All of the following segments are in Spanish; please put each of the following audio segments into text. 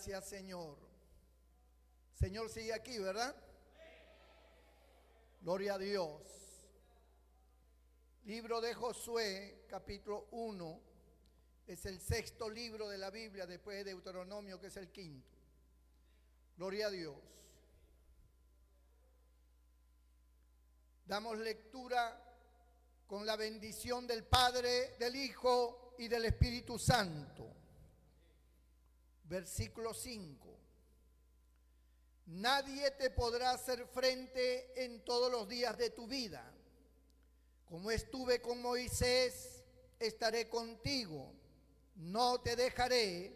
Gracias, Señor. Señor sigue aquí, ¿verdad? Gloria a Dios. Libro de Josué, capítulo 1. Es el sexto libro de la Biblia después de Deuteronomio, que es el quinto. Gloria a Dios. Damos lectura con la bendición del Padre, del Hijo y del Espíritu Santo. Versículo 5. Nadie te podrá hacer frente en todos los días de tu vida. Como estuve con Moisés, estaré contigo. No te dejaré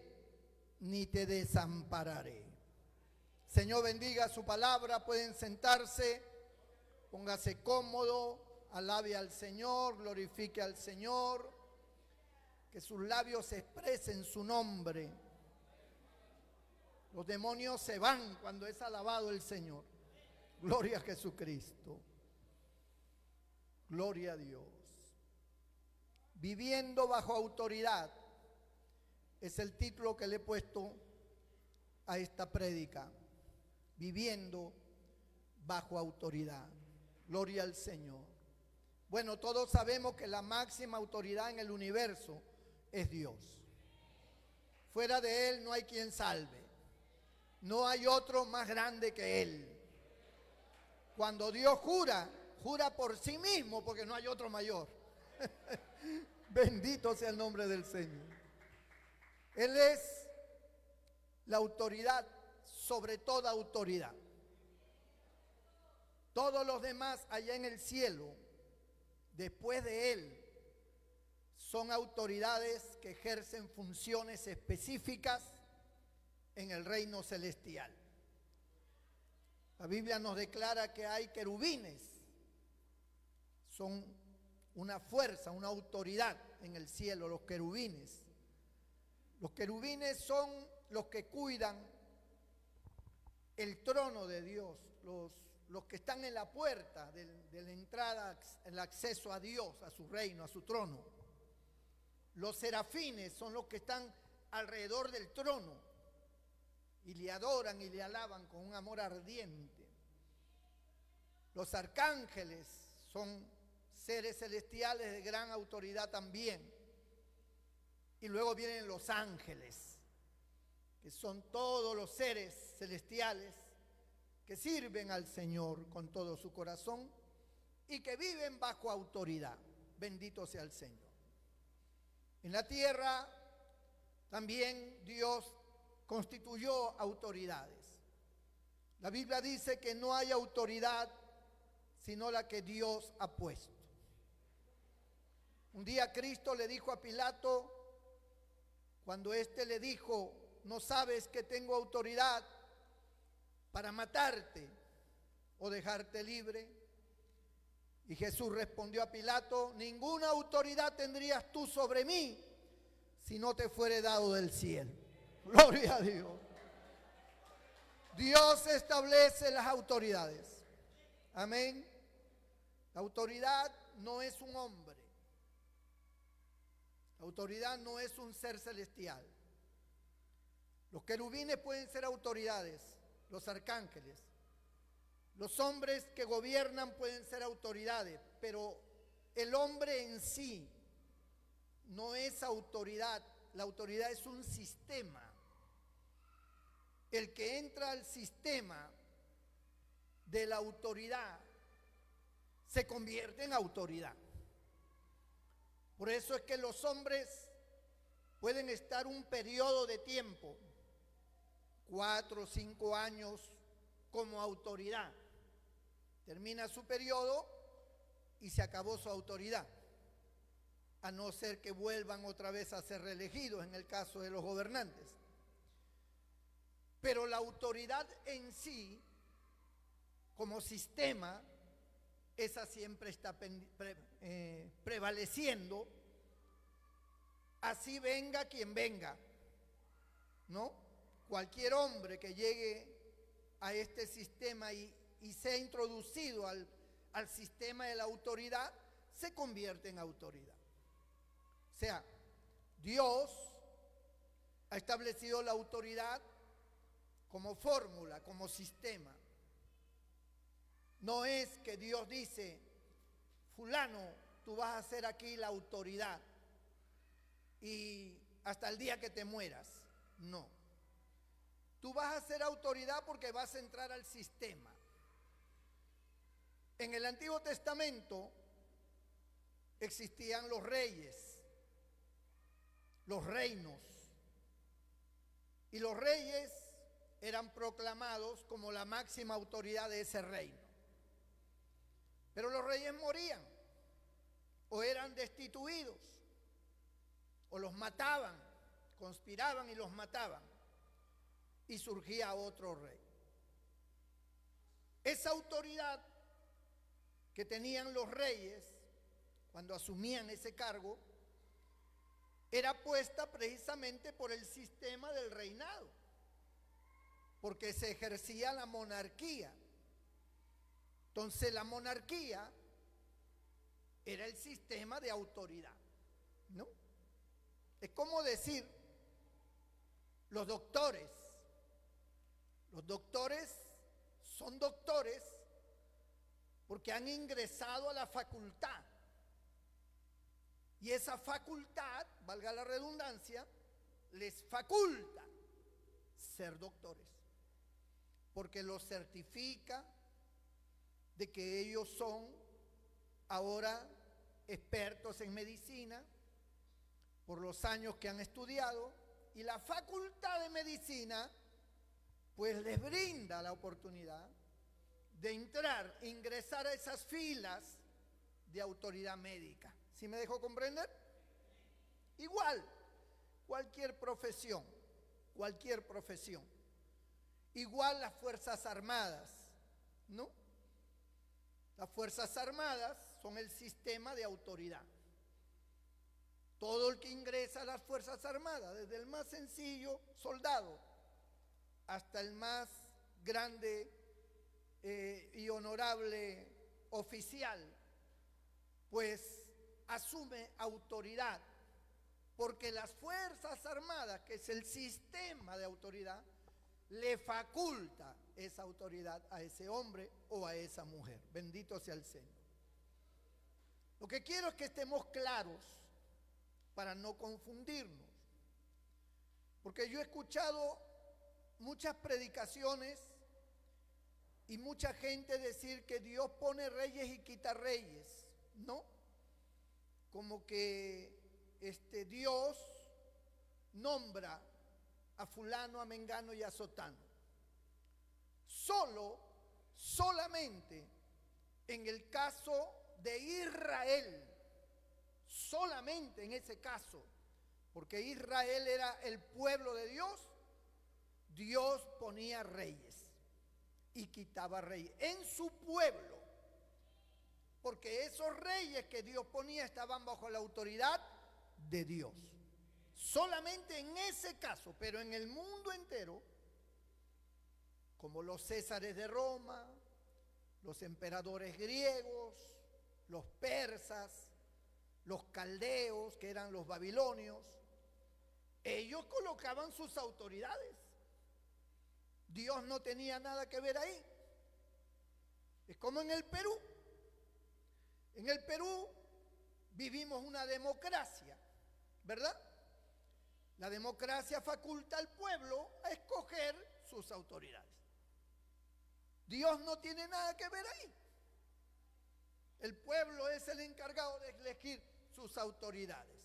ni te desampararé. Señor, bendiga su palabra. Pueden sentarse, póngase cómodo, alabe al Señor, glorifique al Señor. Que sus labios expresen su nombre. Los demonios se van cuando es alabado el Señor. Gloria a Jesucristo. Gloria a Dios. Viviendo bajo autoridad es el título que le he puesto a esta prédica. Viviendo bajo autoridad. Gloria al Señor. Bueno, todos sabemos que la máxima autoridad en el universo es Dios. Fuera de Él no hay quien salve. No hay otro más grande que Él. Cuando Dios jura, jura por sí mismo porque no hay otro mayor. Bendito sea el nombre del Señor. Él es la autoridad sobre toda autoridad. Todos los demás allá en el cielo, después de Él, son autoridades que ejercen funciones específicas en el reino celestial. La Biblia nos declara que hay querubines. Son una fuerza, una autoridad en el cielo, los querubines. Los querubines son los que cuidan el trono de Dios, los que están en la puerta de la entrada, el acceso a Dios, a su reino, a su trono. Los serafines son los que están alrededor del trono y le adoran y le alaban con un amor ardiente. Los arcángeles son seres celestiales de gran autoridad también. Y luego vienen los ángeles, que son todos los seres celestiales que sirven al Señor con todo su corazón y que viven bajo autoridad. Bendito sea el Señor. En la tierra también Dios constituyó autoridades. La Biblia dice que no hay autoridad sino la que Dios ha puesto. Un día Cristo le dijo a Pilato, cuando éste le dijo, ¿no sabes que tengo autoridad para matarte o dejarte libre? Y Jesús respondió a Pilato, ninguna autoridad tendrías tú sobre mí si no te fuere dado del cielo. Gloria a Dios. Dios establece las autoridades. Amén. La autoridad no es un hombre. La autoridad no es un ser celestial. Los querubines pueden ser autoridades, los arcángeles. Los hombres que gobiernan pueden ser autoridades, pero el hombre en sí no es autoridad. La autoridad es un sistema. El que entra al sistema de la autoridad se convierte en autoridad. Por eso es que los hombres pueden estar un periodo de tiempo, 4 o 5 años, como autoridad. Termina su periodo y se acabó su autoridad, a no ser que vuelvan otra vez a ser reelegidos en el caso de los gobernantes. Pero la autoridad en sí, como sistema, esa siempre está prevaleciendo, así venga quien venga, ¿no? Cualquier hombre que llegue a este sistema y sea introducido al sistema de la autoridad, se convierte en autoridad. O sea, Dios ha establecido la autoridad como fórmula, como sistema. No es que Dios dice, fulano, tú vas a ser aquí la autoridad y hasta el día que te mueras. No. Tú vas a ser autoridad porque vas a entrar al sistema. En el Antiguo Testamento existían los reyes, los reinos, y los reyes eran proclamados como la máxima autoridad de ese reino. Pero los reyes morían, o eran destituidos, o los mataban, conspiraban y los mataban, y surgía otro rey. Esa autoridad que tenían los reyes cuando asumían ese cargo era puesta precisamente por el sistema del reinado, porque se ejercía la monarquía. Entonces la monarquía era el sistema de autoridad, ¿no? Es como decir, los doctores son doctores porque han ingresado a la facultad. Y esa facultad, valga la redundancia, les faculta ser doctores, porque los certifica de que ellos son ahora expertos en medicina por los años que han estudiado, y la facultad de medicina pues les brinda la oportunidad de ingresar a esas filas de autoridad médica. ¿Sí me dejó comprender? Igual, cualquier profesión. Igual las Fuerzas Armadas, ¿no? Las Fuerzas Armadas son el sistema de autoridad. Todo el que ingresa a las Fuerzas Armadas, desde el más sencillo soldado hasta el más grande y honorable oficial, pues asume autoridad, porque las Fuerzas Armadas, que es el sistema de autoridad, le faculta esa autoridad a ese hombre o a esa mujer. Bendito sea el Señor. Lo que quiero es que estemos claros para no confundirnos, porque yo he escuchado muchas predicaciones y mucha gente decir que Dios pone reyes y quita reyes, ¿no? Como que Dios nombra a fulano, a mengano y a sotano. Solamente en el caso de Israel, solamente en ese caso, porque Israel era el pueblo de Dios, Dios ponía reyes y quitaba reyes en su pueblo, porque esos reyes que Dios ponía estaban bajo la autoridad de Dios. Solamente en ese caso, pero en el mundo entero, como los césares de Roma, los emperadores griegos, los persas, los caldeos, que eran los babilonios, ellos colocaban sus autoridades. Dios no tenía nada que ver ahí. Es como en el Perú. En el Perú vivimos una democracia, ¿verdad? La democracia faculta al pueblo a escoger sus autoridades. Dios no tiene nada que ver ahí. El pueblo es el encargado de elegir sus autoridades.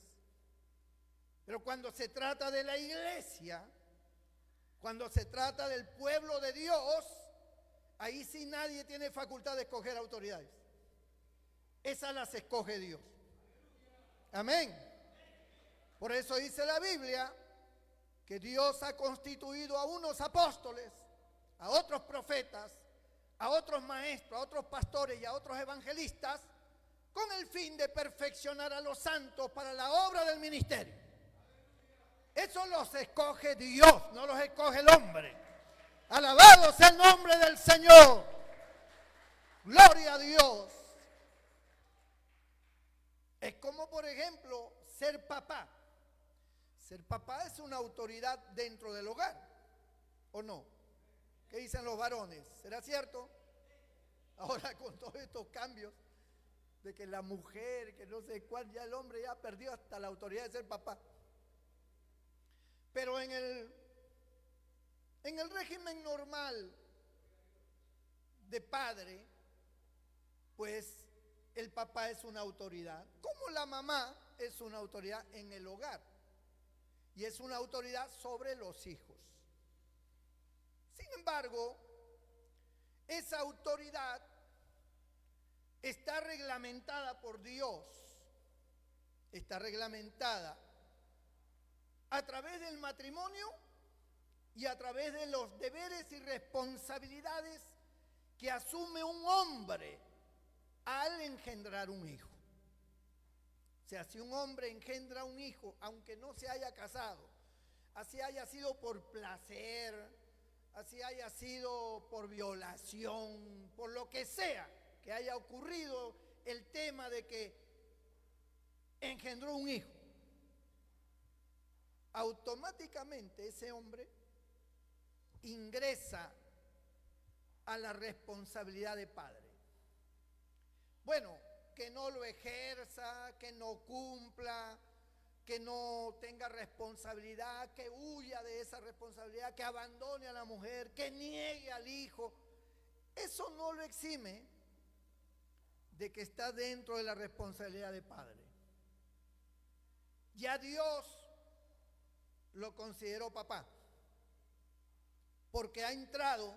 Pero cuando se trata de la iglesia, cuando se trata del pueblo de Dios, ahí sí nadie tiene facultad de escoger autoridades. Esas las escoge Dios. Amén. Por eso dice la Biblia que Dios ha constituido a unos apóstoles, a otros profetas, a otros maestros, a otros pastores y a otros evangelistas, con el fin de perfeccionar a los santos para la obra del ministerio. Eso los escoge Dios, no los escoge el hombre. Alabado sea el nombre del Señor. Gloria a Dios. Es como, por ejemplo, ser papá. Ser papá es una autoridad dentro del hogar, ¿o no? ¿Qué dicen los varones? ¿Será cierto? Ahora con todos estos cambios de que la mujer, que no sé cuál, ya el hombre ya perdió hasta la autoridad de ser papá. Pero en el régimen normal de padre, pues el papá es una autoridad, como la mamá es una autoridad en el hogar y es una autoridad sobre los hijos. Sin embargo, esa autoridad está reglamentada por Dios, está reglamentada a través del matrimonio y a través de los deberes y responsabilidades que asume un hombre al engendrar un hijo. O sea, si un hombre engendra un hijo, aunque no se haya casado, así haya sido por placer, así haya sido por violación, por lo que sea que haya ocurrido el tema de que engendró un hijo, automáticamente ese hombre ingresa a la responsabilidad de padre. Bueno, que no lo ejerza, que no cumpla, que no tenga responsabilidad, que huya de esa responsabilidad, que abandone a la mujer, que niegue al hijo, eso no lo exime de que está dentro de la responsabilidad de padre. Ya Dios lo consideró papá, porque ha entrado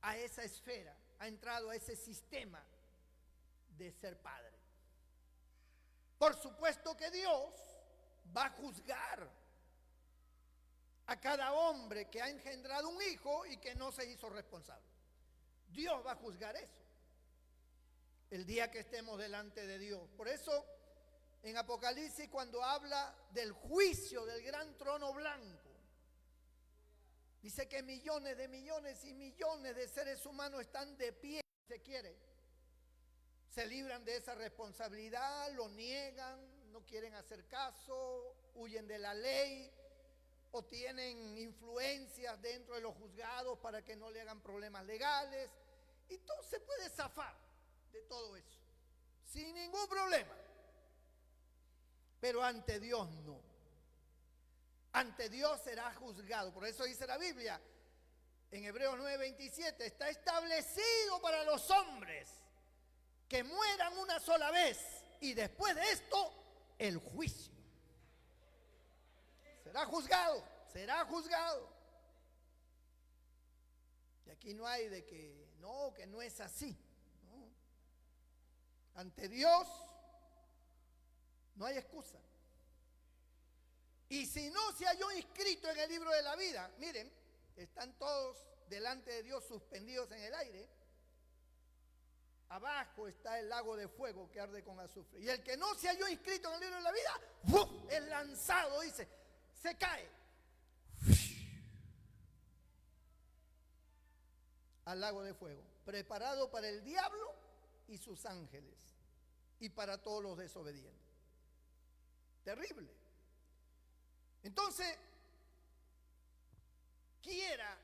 a esa esfera, ha entrado a ese sistema de ser padre. Por supuesto que Dios va a juzgar a cada hombre que ha engendrado un hijo y que no se hizo responsable. Dios va a juzgar eso el día que estemos delante de Dios. Por eso en Apocalipsis, cuando habla del juicio del gran trono blanco, dice que millones y millones de seres humanos están de pie, si se quiere. Se libran de esa responsabilidad, lo niegan, no quieren hacer caso, huyen de la ley o tienen influencias dentro de los juzgados para que no le hagan problemas legales. Y todo se puede zafar de todo eso, sin ningún problema. Pero ante Dios no. Ante Dios será juzgado. Por eso dice la Biblia, en Hebreos 9:27, está establecido para los hombres que mueran una sola vez y después de esto el juicio. Será juzgado, será juzgado. Y aquí no hay de que no es así. No. Ante Dios no hay excusa. Y si no se halló inscrito en el libro de la vida, miren, están todos delante de Dios suspendidos en el aire. Abajo está el lago de fuego que arde con azufre. Y el que no se halló inscrito en el libro de la vida, ¡uf!, es lanzado, dice, se cae al lago de fuego, preparado para el diablo y sus ángeles y para todos los desobedientes. Terrible. Entonces, quiera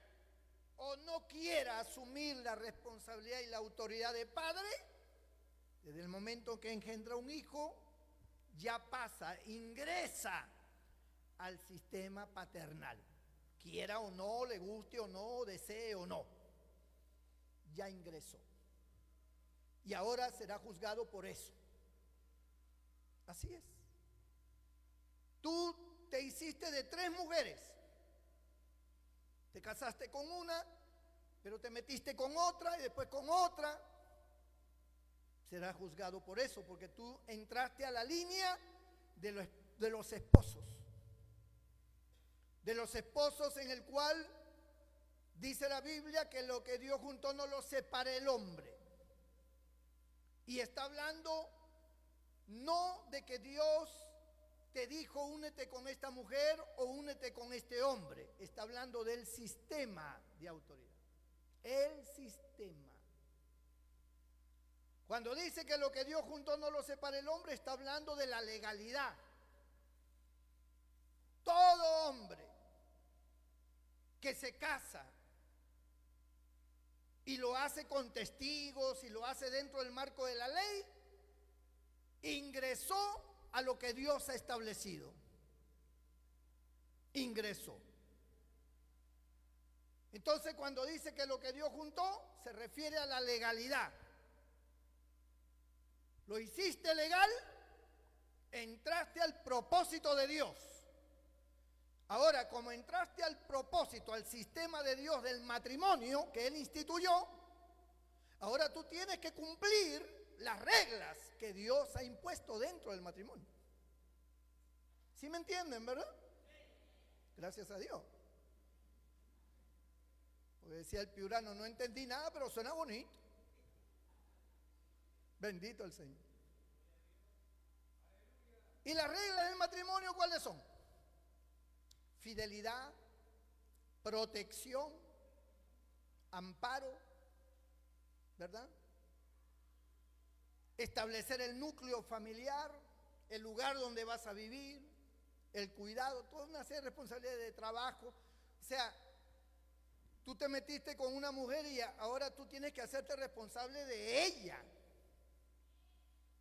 o no quiera asumir la responsabilidad y la autoridad de padre, desde el momento que engendra un hijo, ya pasa, ingresa al sistema paternal. Quiera o no, le guste o no, desee o no, ya ingresó. Y ahora será juzgado por eso. Así es. Tú te hiciste de 3 mujeres. Te casaste con una, pero te metiste con otra y después con otra. Serás juzgado por eso, porque tú entraste a la línea de los esposos. De los esposos en el cual dice la Biblia que lo que Dios juntó no lo separe el hombre. Y está hablando no de que Dios te dijo únete con esta mujer o únete con este hombre. Está hablando del sistema de autoridad. El sistema. Cuando dice que lo que Dios juntó no lo separa el hombre, está hablando de la legalidad. Todo hombre que se casa y lo hace con testigos y lo hace dentro del marco de la ley, ingresó a lo que Dios ha establecido. Ingresó. Entonces, cuando dice que lo que Dios juntó, se refiere a la legalidad. Lo hiciste legal, entraste al propósito de Dios. Ahora, como entraste al propósito, al sistema de Dios del matrimonio que Él instituyó, ahora tú tienes que cumplir las reglas que Dios ha impuesto dentro del matrimonio. ¿Sí me entienden, verdad? Gracias a Dios. Porque decía el piurano, no entendí nada, pero suena bonito. Bendito el Señor. ¿Y las reglas del matrimonio cuáles son? Fidelidad, protección, amparo, ¿verdad? Establecer el núcleo familiar, el lugar donde vas a vivir, el cuidado, toda una serie de responsabilidades de trabajo. O sea, tú te metiste con una mujer y ahora tú tienes que hacerte responsable de ella.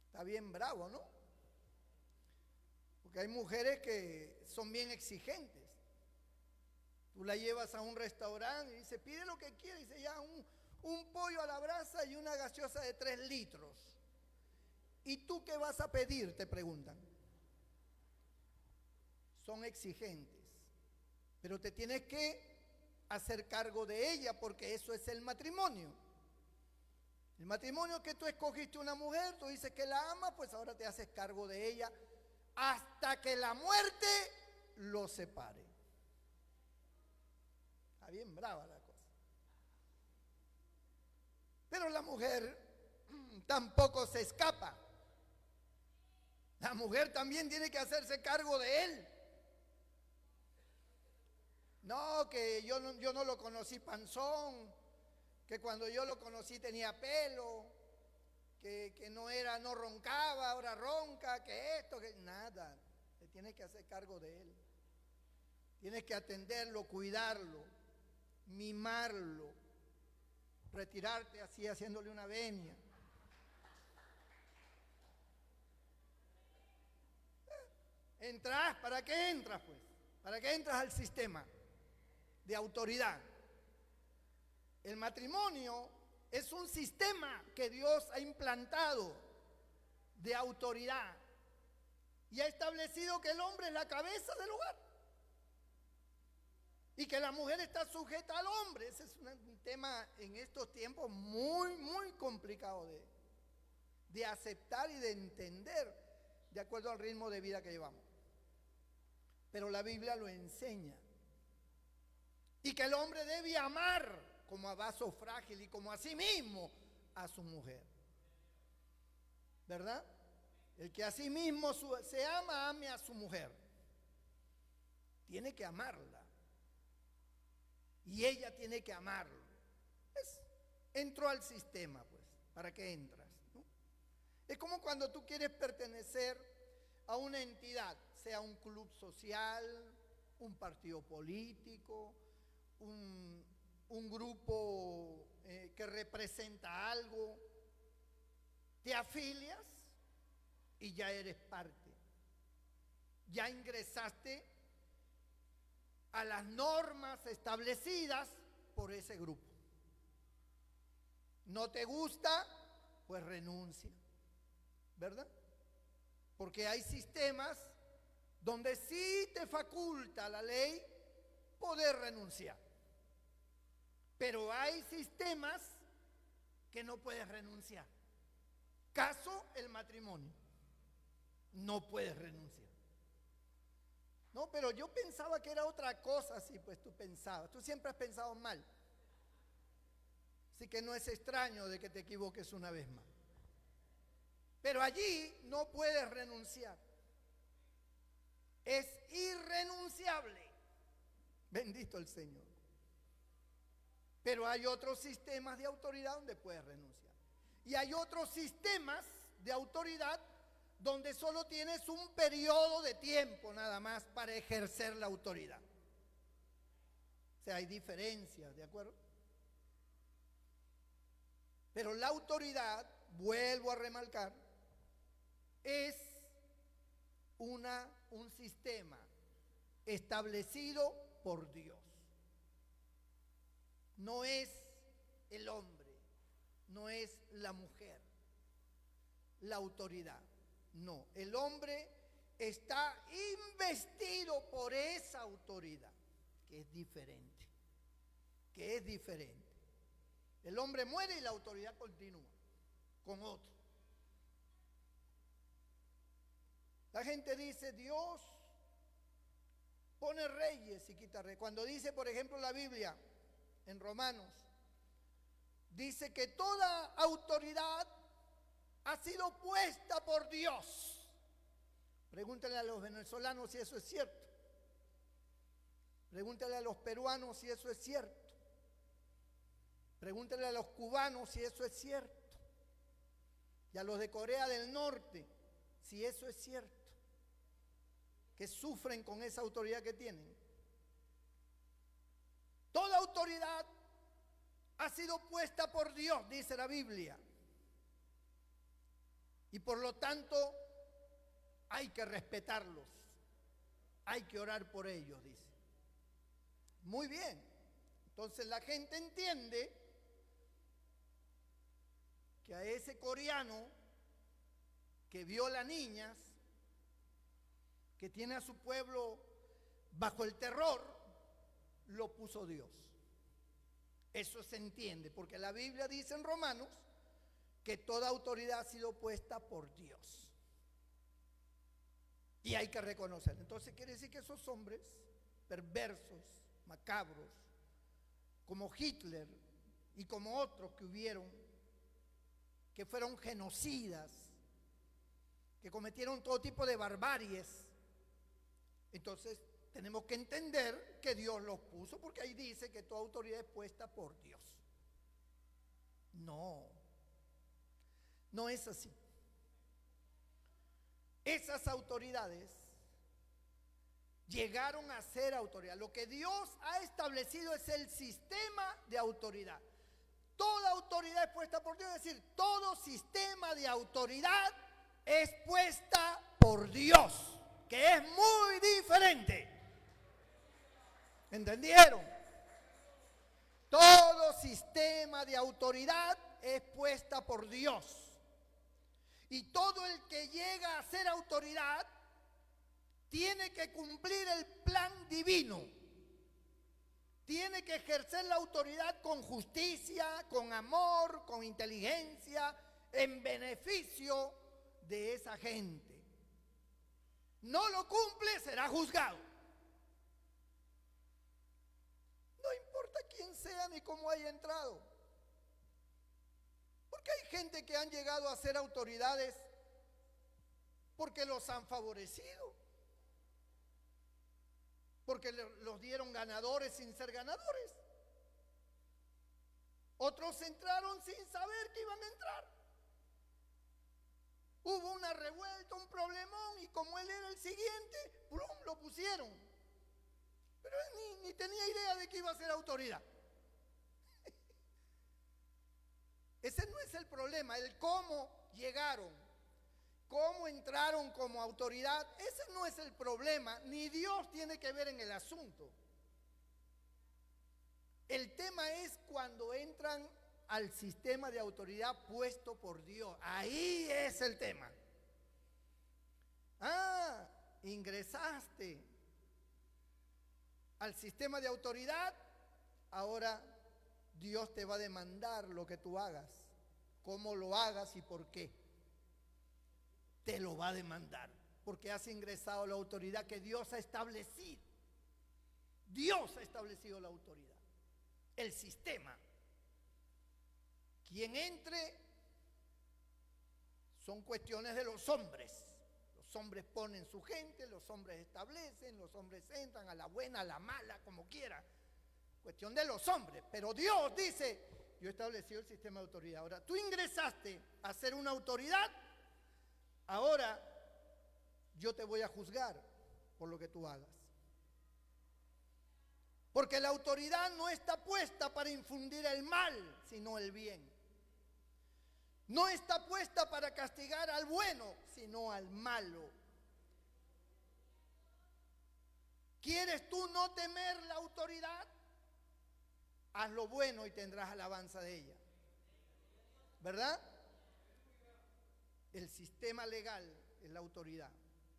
Está bien bravo, ¿no? Porque hay mujeres que son bien exigentes. Tú la llevas a un restaurante y dice, pide lo que quiere. Y dice, ya, un pollo a la brasa y una gaseosa de 3 litros. ¿Y tú qué vas a pedir?, te preguntan. Son exigentes. Pero te tienes que hacer cargo de ella, porque eso es el matrimonio. El matrimonio es que tú escogiste una mujer, tú dices que la amas, pues ahora te haces cargo de ella hasta que la muerte los separe. Está bien brava la cosa. Pero la mujer tampoco se escapa. La mujer también tiene que hacerse cargo de él. No, que yo no lo conocí panzón, que cuando yo lo conocí tenía pelo, que no roncaba, ahora ronca, que esto, que nada. Te tienes que hacer cargo de él. Tienes que atenderlo, cuidarlo, mimarlo, retirarte así haciéndole una venia. Entras, ¿para qué entras pues? ¿Para qué entras al sistema de autoridad? El matrimonio es un sistema que Dios ha implantado de autoridad y ha establecido que el hombre es la cabeza del hogar y que la mujer está sujeta al hombre. Ese es un tema en estos tiempos muy, muy complicado de aceptar y de entender de acuerdo al ritmo de vida que llevamos. Pero la Biblia lo enseña. Y que el hombre debe amar como a vaso frágil y como a sí mismo a su mujer. ¿Verdad? El que a sí mismo se ama, ame a su mujer. Tiene que amarla. Y ella tiene que amarlo. Entró al sistema, pues. ¿Para qué entras? ¿No? Es como cuando tú quieres pertenecer a una entidad, sea un club social, un partido político, un grupo que representa algo. Te afilias y ya eres parte. Ya ingresaste a las normas establecidas por ese grupo. ¿No te gusta? Pues renuncia, ¿verdad? Porque hay sistemas donde sí te faculta la ley poder renunciar. Pero hay sistemas que no puedes renunciar. Caso el matrimonio. No puedes renunciar. No, pero yo pensaba que era otra cosa. Sí, pues tú pensabas. Tú siempre has pensado mal. Así que no es extraño de que te equivoques una vez más. Pero allí no puedes renunciar. Es irrenunciable. Bendito el Señor. Pero hay otros sistemas de autoridad donde puedes renunciar. Y hay otros sistemas de autoridad donde solo tienes un periodo de tiempo nada más para ejercer la autoridad. O sea, hay diferencias, ¿de acuerdo? Pero la autoridad, vuelvo a remarcar, es un sistema establecido por Dios. No es el hombre, no es la mujer, la autoridad. No, el hombre está investido por esa autoridad, que es diferente, El hombre muere y la autoridad continúa con otro. La gente dice, Dios pone reyes y quita reyes. Cuando dice, por ejemplo, la Biblia, en Romanos, dice que toda autoridad ha sido puesta por Dios. Pregúntale a los venezolanos si eso es cierto. Pregúntale a los peruanos si eso es cierto. Pregúntale a los cubanos si eso es cierto. Y a los de Corea del Norte si eso es cierto. Que sufren con esa autoridad que tienen. Toda autoridad ha sido puesta por Dios, dice la Biblia. Y por lo tanto hay que respetarlos. Hay que orar por ellos, dice. Muy bien. Entonces la gente entiende que a ese coreano que viola niñas, que tiene a su pueblo bajo el terror, lo puso Dios. Eso se entiende, porque la Biblia dice en Romanos que toda autoridad ha sido puesta por Dios. Y hay que reconocerlo. Entonces quiere decir que esos hombres perversos, macabros, como Hitler y como otros que hubieron, que fueron genocidas, que cometieron todo tipo de barbaries, entonces tenemos que entender que Dios los puso, porque ahí dice que toda autoridad es puesta por Dios. No es así. Esas autoridades llegaron a ser autoridad. Lo que Dios ha establecido es el sistema de autoridad. Toda autoridad es puesta por Dios, es decir, todo sistema de autoridad es puesta por Dios, que es muy diferente. ¿Entendieron? Todo sistema de autoridad es puesta por Dios. Y todo el que llega a ser autoridad tiene que cumplir el plan divino. Tiene que ejercer la autoridad con justicia, con amor, con inteligencia, en beneficio de esa gente. No lo cumple, será juzgado. No importa quién sea ni cómo haya entrado. Porque hay gente que han llegado a ser autoridades porque los han favorecido. Porque los dieron ganadores sin ser ganadores. Otros entraron sin saber que iban a entrar. Hubo una revuelta, un problemón, y como él era el siguiente, ¡plum!, lo pusieron. Pero él ni tenía idea de que iba a ser autoridad. Ese no es el problema, el cómo llegaron, cómo entraron como autoridad, ese no es el problema, ni Dios tiene que ver en el asunto. El tema es cuando entran al sistema de autoridad puesto por Dios. Ahí es el tema. Ingresaste al sistema de autoridad, ahora Dios te va a demandar lo que tú hagas, cómo lo hagas y por qué. Te lo va a demandar, porque has ingresado a la autoridad que Dios ha establecido. Dios ha establecido la autoridad, el sistema. Quien entre son cuestiones de los hombres. Los hombres ponen su gente, los hombres establecen, los hombres entran a la buena, a la mala, como quiera. Cuestión de los hombres. Pero Dios dice, yo he establecido el sistema de autoridad. Ahora, tú ingresaste a ser una autoridad, ahora yo te voy a juzgar por lo que tú hagas. Porque la autoridad no está puesta para infundir el mal, sino el bien. No está puesta para castigar al bueno, sino al malo. ¿Quieres tú no temer la autoridad? Haz lo bueno y tendrás alabanza de ella. ¿Verdad? El sistema legal es la autoridad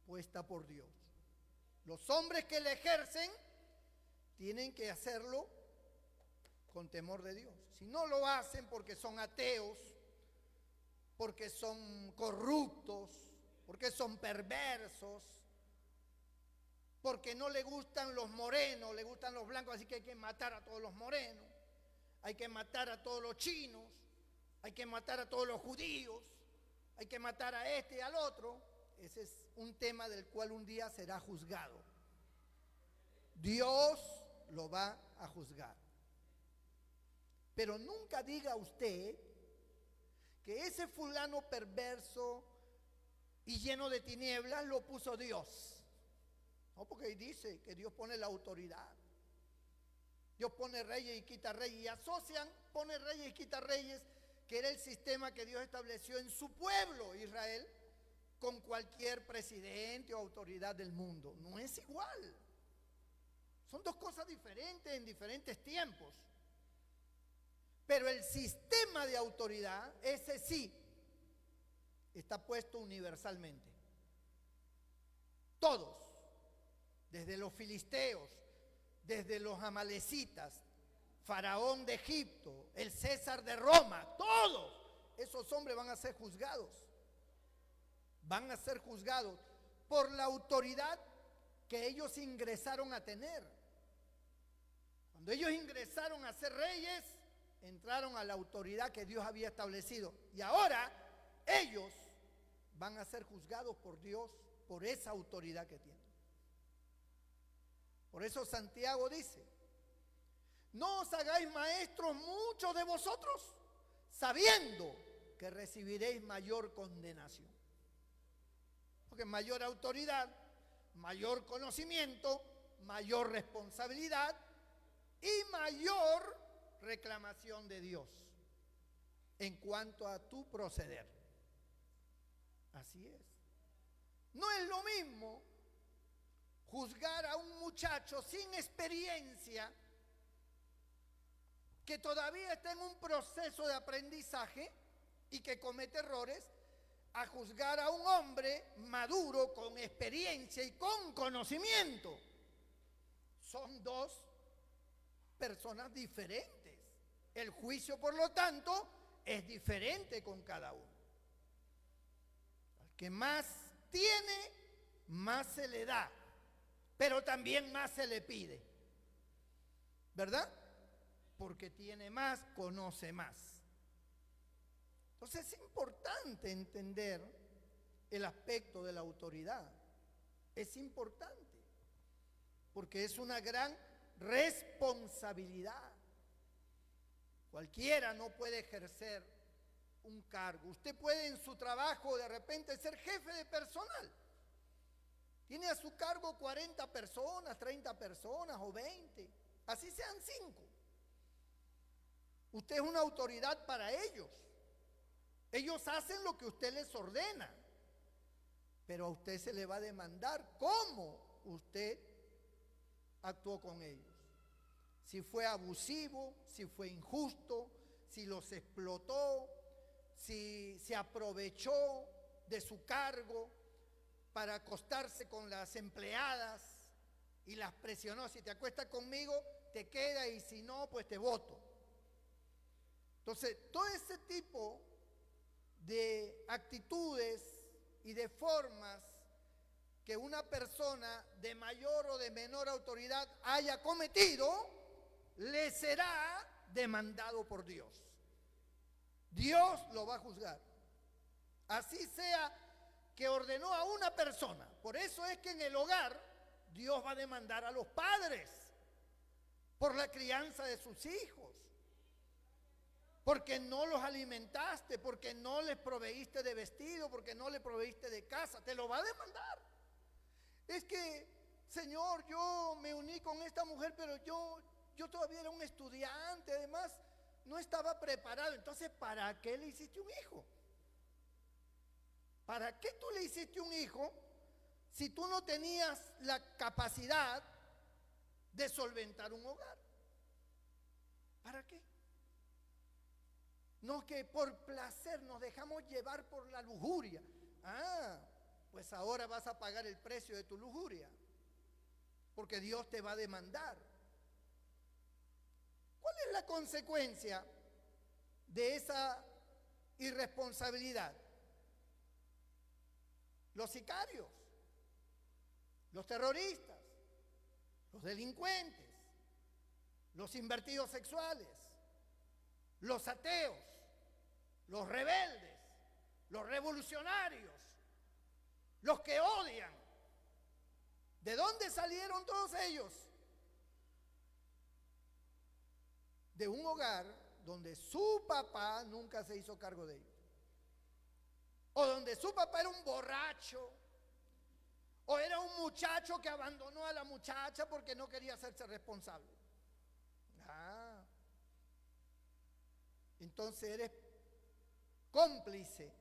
puesta por Dios. Los hombres que la ejercen tienen que hacerlo con temor de Dios. Si no lo hacen porque son ateos, porque son corruptos, porque son perversos, porque no le gustan los morenos, le gustan los blancos, así que hay que matar a todos los morenos, hay que matar a todos los chinos, hay que matar a todos los judíos, hay que matar a este y al otro. Ese es un tema del cual un día será juzgado. Dios lo va a juzgar. Pero nunca diga usted que ese fulano perverso y lleno de tinieblas lo puso Dios. No, porque dice que Dios pone la autoridad. Dios pone reyes y quita reyes. Y asocian, pone reyes y quita reyes, que era el sistema que Dios estableció en su pueblo, Israel, con cualquier presidente o autoridad del mundo. No es igual. Son dos cosas diferentes en diferentes tiempos. Pero el sistema de autoridad, ese sí, está puesto universalmente. Todos, desde los filisteos, desde los amalecitas, Faraón de Egipto, el César de Roma, todos esos hombres van a ser juzgados. Van a ser juzgados por la autoridad que ellos ingresaron a tener. Cuando ellos ingresaron a ser reyes, entraron a la autoridad que Dios había establecido. Y ahora ellos van a ser juzgados por Dios por esa autoridad que tienen. Por eso Santiago dice: no os hagáis maestros muchos de vosotros, sabiendo que recibiréis mayor condenación. Porque mayor autoridad, mayor conocimiento, mayor responsabilidad y mayor reclamación de Dios en cuanto a tu proceder. Así es. No es lo mismo juzgar a un muchacho sin experiencia, que todavía está en un proceso de aprendizaje y que comete errores, a juzgar a un hombre maduro, con experiencia y con conocimiento. Son dos personas diferentes. El juicio, por lo tanto, es diferente con cada uno. Al que más tiene, más se le da, pero también más se le pide. ¿Verdad? Porque tiene más, conoce más. Entonces es importante entender el aspecto de la autoridad. Es importante, porque es una gran responsabilidad. Cualquiera no puede ejercer un cargo. Usted puede en su trabajo de repente ser jefe de personal. Tiene a su cargo 40 personas, 30 personas o 20, así sean 5. Usted es una autoridad para ellos. Ellos hacen lo que usted les ordena, pero a usted se le va a demandar cómo usted actuó con ellos. Si fue abusivo, si fue injusto, si los explotó, si se aprovechó de su cargo para acostarse con las empleadas y las presionó. Si te acuestas conmigo, te queda, y si no, pues te voto. Entonces, todo ese tipo de actitudes y de formas que una persona de mayor o de menor autoridad haya cometido, le será demandado por Dios. Dios lo va a juzgar. Así sea que ordenó a una persona. Por eso es que en el hogar Dios va a demandar a los padres por la crianza de sus hijos, porque no los alimentaste, porque no les proveíste de vestido, porque no les proveíste de casa. Te lo va a demandar. Es que, Señor, yo me uní con esta mujer, pero yo todavía era un estudiante, además no estaba preparado. Entonces, ¿para qué le hiciste un hijo? ¿Para qué tú le hiciste un hijo si tú no tenías la capacidad de solventar un hogar? ¿Para qué? No, que por placer nos dejamos llevar por la lujuria. Pues ahora vas a pagar el precio de tu lujuria, porque Dios te va a demandar. ¿Cuál es la consecuencia de esa irresponsabilidad? Los sicarios, los terroristas, los delincuentes, los invertidos sexuales, los ateos, los rebeldes, los revolucionarios, los que odian. ¿De dónde salieron todos ellos? De un hogar donde su papá nunca se hizo cargo de ellos. O donde su papá era un borracho, o era un muchacho que abandonó a la muchacha porque no quería hacerse responsable. Entonces eres cómplice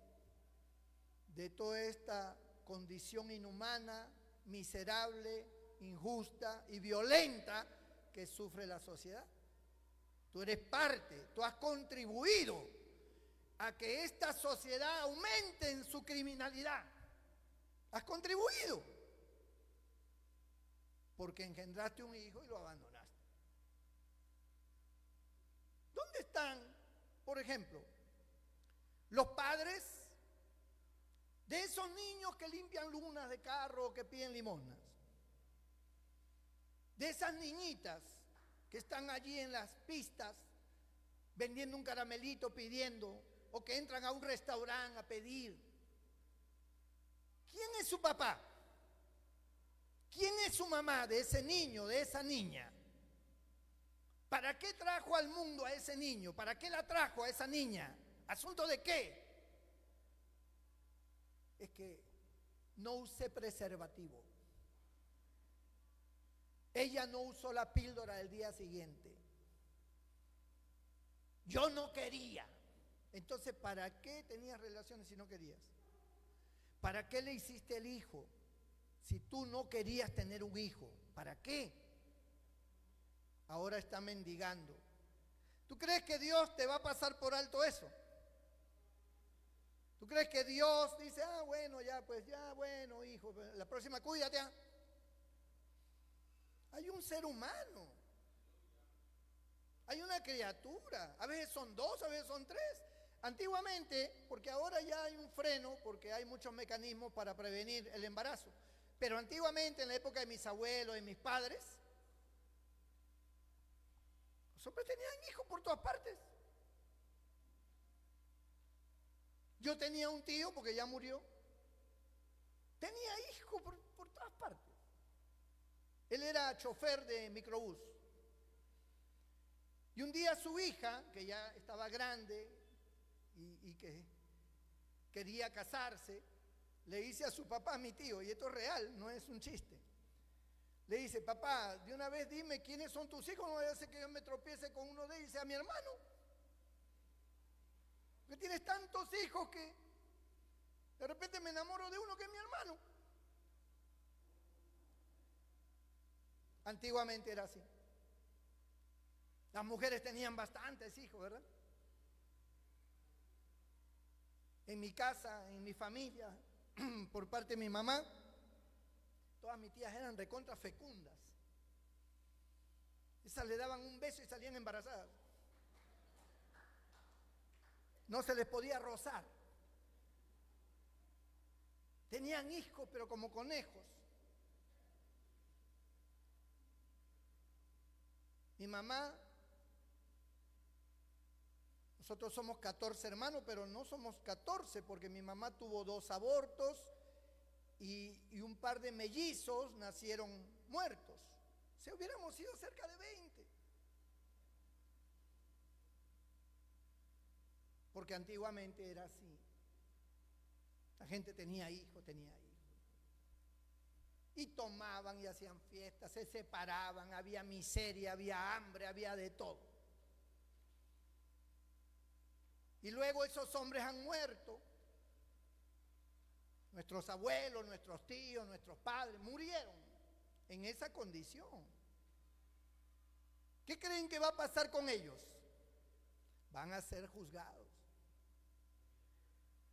de toda esta condición inhumana, miserable, injusta y violenta que sufre la sociedad. Tú eres parte, tú has contribuido a que esta sociedad aumente en su criminalidad. Has contribuido porque engendraste un hijo y lo abandonaste. ¿Dónde están, por ejemplo, los padres de esos niños que limpian lunas de carro o que piden limosnas? De esas niñitas que están allí en las pistas vendiendo un caramelito, pidiendo, o que entran a un restaurante a pedir. ¿Quién es su papá? ¿Quién es su mamá de ese niño, de esa niña? ¿Para qué trajo al mundo a ese niño? ¿Para qué la trajo a esa niña? ¿Asunto de qué? Es que no usé preservativo. Ella no usó la píldora del día siguiente. Yo no quería. Entonces, ¿para qué tenías relaciones si no querías? ¿Para qué le hiciste el hijo si tú no querías tener un hijo? ¿Para qué? Ahora está mendigando. ¿Tú crees que Dios te va a pasar por alto eso? ¿Tú crees que Dios dice, bueno, ya, pues ya, bueno, hijo, la próxima cuídate? Hay un ser humano. Hay una criatura. A veces son dos, a veces son tres. Antiguamente, porque ahora ya hay un freno, porque hay muchos mecanismos para prevenir el embarazo. Pero antiguamente, en la época de mis abuelos, de mis padres, los hombres tenían hijos por todas partes. Yo tenía un tío, porque ya murió, tenía hijos por todas partes. Él era chofer de microbús. Y un día su hija, que ya estaba grande y que quería casarse, le dice a su papá, mi tío, y esto es real, no es un chiste. Le dice, papá, de una vez dime quiénes son tus hijos, no vaya a ser que yo me tropiece con uno de ellos y sea mi hermano. Que tienes tantos hijos que de repente me enamoro de uno que es mi hermano. Antiguamente era así. Las mujeres tenían bastantes hijos, ¿verdad? En mi casa, en mi familia, por parte de mi mamá, todas mis tías eran recontra fecundas. Esas le daban un beso y salían embarazadas. No se les podía rozar. Tenían hijos, pero como conejos. Mi mamá, nosotros somos 14 hermanos, pero no somos 14 porque mi mamá tuvo 2 abortos y un par de mellizos nacieron muertos. Si hubiéramos sido cerca de 20. Porque antiguamente era así. La gente tenía hijos. Y tomaban y hacían fiestas, se separaban, había miseria, había hambre, había de todo. Y luego esos hombres han muerto. Nuestros abuelos, nuestros tíos, nuestros padres murieron en esa condición. ¿Qué creen que va a pasar con ellos? Van a ser juzgados.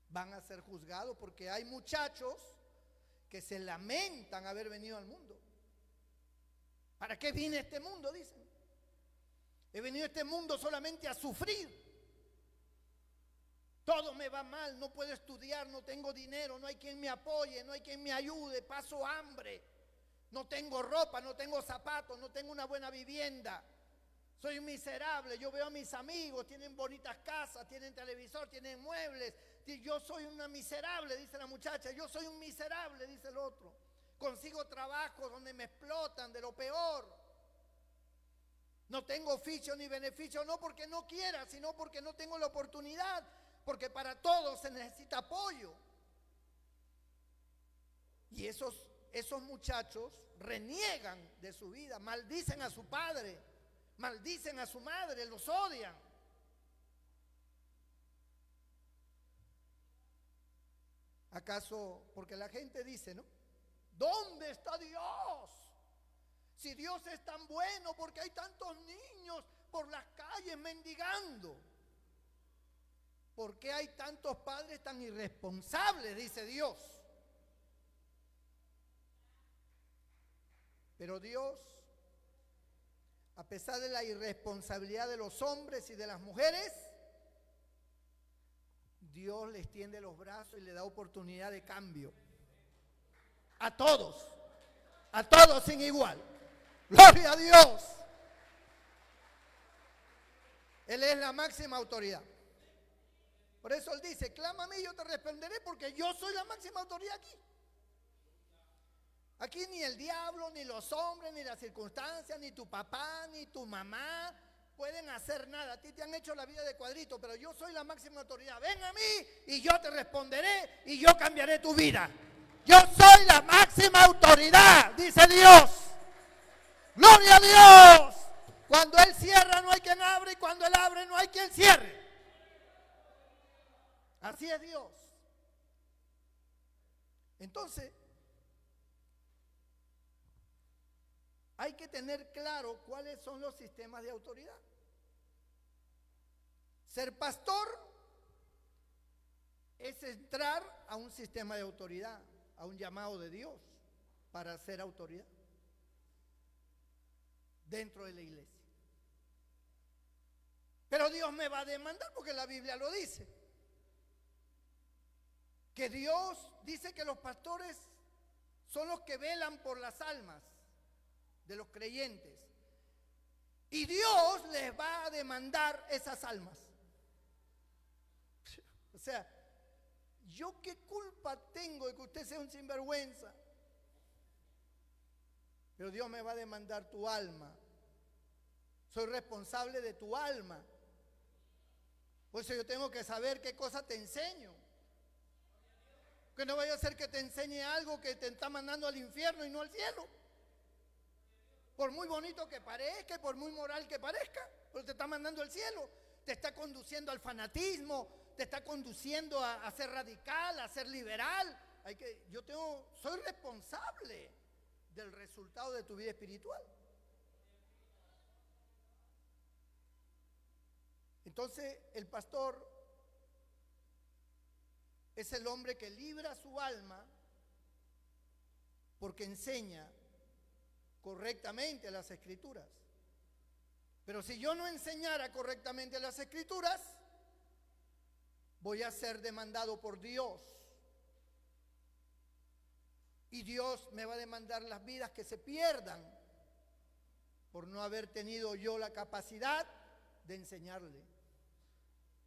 Van a ser juzgados porque hay muchachos que se lamentan haber venido al mundo. ¿Para qué vine a este mundo? Dicen. He venido a este mundo solamente a sufrir. Todo me va mal, no puedo estudiar, no tengo dinero, no hay quien me apoye, no hay quien me ayude, paso hambre, no tengo ropa, no tengo zapatos, no tengo una buena vivienda. Soy un miserable, yo veo a mis amigos, tienen bonitas casas, tienen televisor, tienen muebles. Yo soy una miserable, dice la muchacha, yo soy un miserable, dice el otro. Consigo trabajo donde me explotan de lo peor. No tengo oficio ni beneficio, no porque no quiera, sino porque no tengo la oportunidad. Porque para todos se necesita apoyo. Y esos muchachos reniegan de su vida, maldicen a su padre, maldicen a su madre, los odian. ¿Acaso? Porque la gente dice, ¿no? ¿Dónde está Dios? Si Dios es tan bueno, ¿por qué hay tantos niños por las calles mendigando? ¿Por qué hay tantos padres tan irresponsables? Dice Dios. Pero Dios, a pesar de la irresponsabilidad de los hombres y de las mujeres, Dios les tiende los brazos y le da oportunidad de cambio. A todos sin igual. ¡Gloria a Dios! Él es la máxima autoridad. Por eso Él dice, clámame y yo te responderé porque yo soy la máxima autoridad aquí. Aquí ni el diablo, ni los hombres, ni las circunstancias, ni tu papá, ni tu mamá pueden hacer nada. A ti te han hecho la vida de cuadrito, pero yo soy la máxima autoridad. Ven a mí y yo te responderé y yo cambiaré tu vida. Yo soy la máxima autoridad, dice Dios. ¡Gloria a Dios! Cuando Él cierra no hay quien abre y cuando Él abre no hay quien cierre. Así es Dios. Entonces, hay que tener claro cuáles son los sistemas de autoridad. Ser pastor es entrar a un sistema de autoridad, a un llamado de Dios para ser autoridad dentro de la iglesia. Pero Dios me va a demandar porque la Biblia lo dice. Que Dios dice que los pastores son los que velan por las almas de los creyentes. Y Dios les va a demandar esas almas. O sea, ¿yo qué culpa tengo de que usted sea un sinvergüenza? Pero Dios me va a demandar tu alma. Soy responsable de tu alma. Por eso yo tengo que saber qué cosa te enseño. Que no vaya a ser que te enseñe algo que te está mandando al infierno y no al cielo. Por muy bonito que parezca y por muy moral que parezca, pero te está mandando al cielo. Te está conduciendo al fanatismo, te está conduciendo a ser radical, a ser liberal. Soy responsable del resultado de tu vida espiritual. Entonces, el pastor es el hombre que libra su alma porque enseña correctamente las Escrituras. Pero si yo no enseñara correctamente las Escrituras, voy a ser demandado por Dios. Y Dios me va a demandar las vidas que se pierdan por no haber tenido yo la capacidad de enseñarle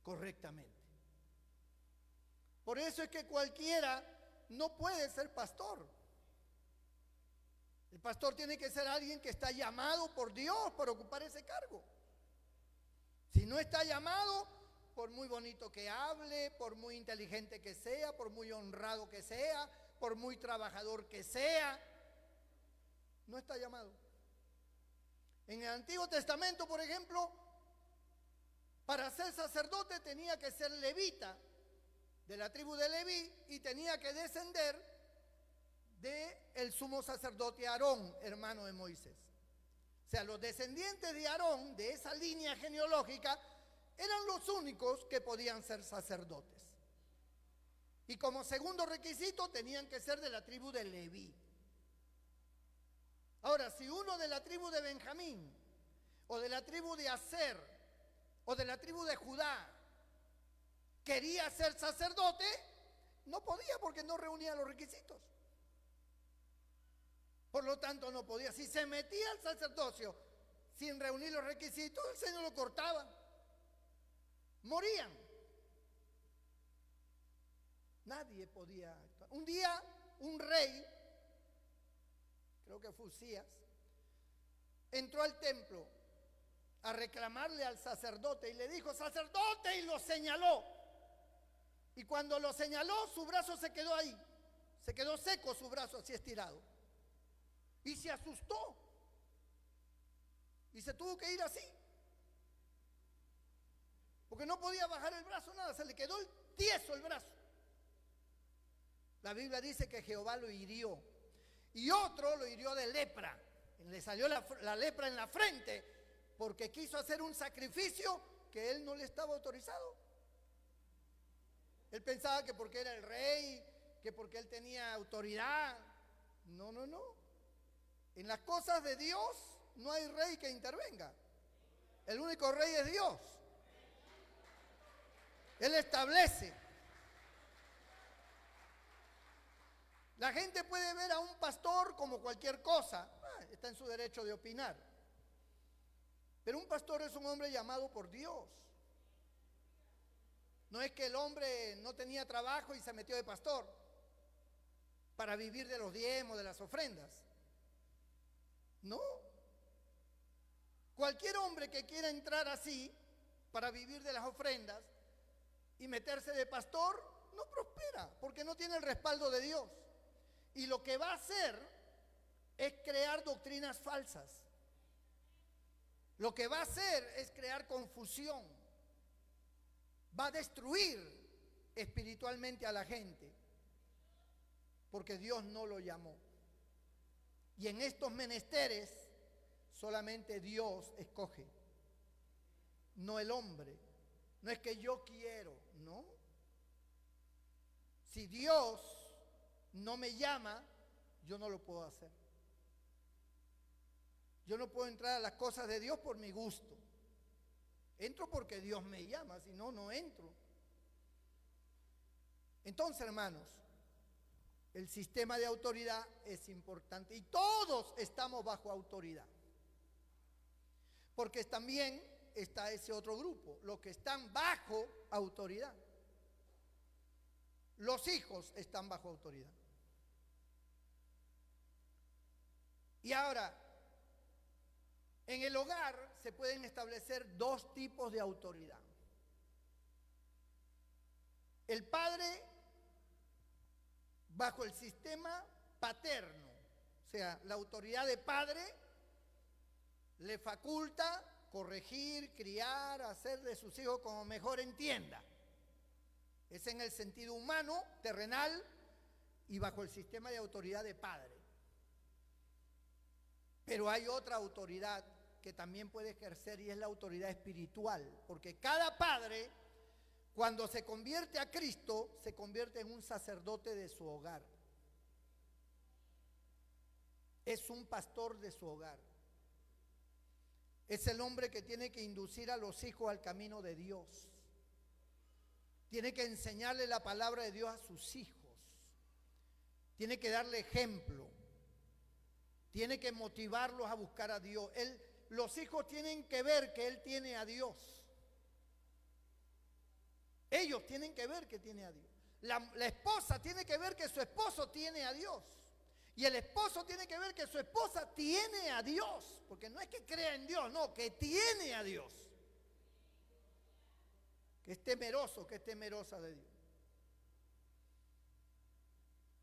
correctamente. Por eso es que cualquiera no puede ser pastor. El pastor tiene que ser alguien que está llamado por Dios para ocupar ese cargo. Si no está llamado, por muy bonito que hable, por muy inteligente que sea, por muy honrado que sea, por muy trabajador que sea, no está llamado. En el Antiguo Testamento, por ejemplo, para ser sacerdote tenía que ser levita de la tribu de Leví y tenía que descender del sumo sacerdote Aarón, hermano de Moisés. O sea, los descendientes de Aarón, de esa línea genealógica, eran los únicos que podían ser sacerdotes. Y como segundo requisito tenían que ser de la tribu de Leví. Ahora, si uno de la tribu de Benjamín, o de la tribu de Aser, o de la tribu de Judá, quería ser sacerdote, no podía porque no reunía los requisitos. Por lo tanto, no podía. Si se metía al sacerdocio sin reunir los requisitos, el Señor lo cortaba. Morían. Nadie podía actuar. Un día, un rey, creo que fue Usías, entró al templo a reclamarle al sacerdote y le dijo, sacerdote, y lo señaló. Y cuando lo señaló, su brazo se quedó ahí. Se quedó seco su brazo así estirado. Y se asustó. Y se tuvo que ir así. Porque no podía bajar el brazo, nada. Se le quedó tieso el brazo. La Biblia dice que Jehová lo hirió. Y otro lo hirió de lepra. Le salió la lepra en la frente porque quiso hacer un sacrificio que él no le estaba autorizado. Él pensaba que porque era el rey, que porque él tenía autoridad. No, no, no. En las cosas de Dios no hay rey que intervenga. El único rey es Dios. Él establece. La gente puede ver a un pastor como cualquier cosa. Está en su derecho de opinar. Pero un pastor es un hombre llamado por Dios. No es que el hombre no tenía trabajo y se metió de pastor para vivir de los diezmos, de las ofrendas. No. Cualquier hombre que quiera entrar así para vivir de las ofrendas y meterse de pastor, no prospera porque no tiene el respaldo de Dios. Y lo que va a hacer es crear doctrinas falsas. Lo que va a hacer es crear confusión. Va a destruir espiritualmente a la gente. Porque Dios no lo llamó. Y en estos menesteres solamente Dios escoge. No el hombre. No es que yo quiero, no. Si Dios no me llama, yo no lo puedo hacer. Yo no puedo entrar a las cosas de Dios por mi gusto. Entro porque Dios me llama, si no, no entro. Entonces, hermanos, el sistema de autoridad es importante y todos estamos bajo autoridad. Porque también está ese otro grupo, los que están bajo autoridad. Los hijos están bajo autoridad. Y ahora, en el hogar se pueden establecer dos tipos de autoridad. El padre bajo el sistema paterno, o sea, la autoridad de padre le faculta corregir, criar, hacer de sus hijos como mejor entienda. Es en el sentido humano, terrenal y bajo el sistema de autoridad de padre. Pero hay otra autoridad que también puede ejercer y es la autoridad espiritual, porque cada padre, cuando se convierte a Cristo, se convierte en un sacerdote de su hogar. Es un pastor de su hogar. Es el hombre que tiene que inducir a los hijos al camino de Dios. Tiene que enseñarle la palabra de Dios a sus hijos. Tiene que darle ejemplo. Tiene que motivarlos a buscar a Dios. Los hijos tienen que ver que él tiene a Dios. Ellos tienen que ver que tiene a Dios. La esposa tiene que ver que su esposo tiene a Dios. Y el esposo tiene que ver que su esposa tiene a Dios. Porque no es que crea en Dios, no, que tiene a Dios. Que es temeroso, que es temerosa de Dios.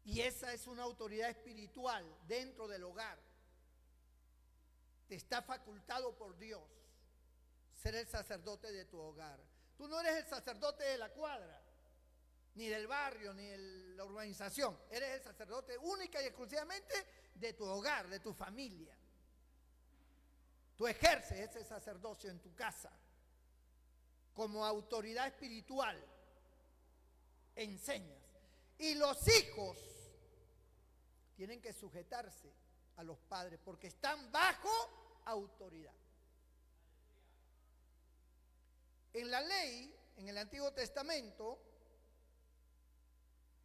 Y esa es una autoridad espiritual dentro del hogar. Te está facultado por Dios ser el sacerdote de tu hogar. Tú no eres el sacerdote de la cuadra. ni del barrio, ni de la urbanización. Eres el sacerdote única y exclusivamente de tu hogar, de tu familia. Tú ejerces ese sacerdocio en tu casa como autoridad espiritual. Enseñas. Y los hijos tienen que sujetarse a los padres porque están bajo autoridad. En la ley, en el Antiguo Testamento,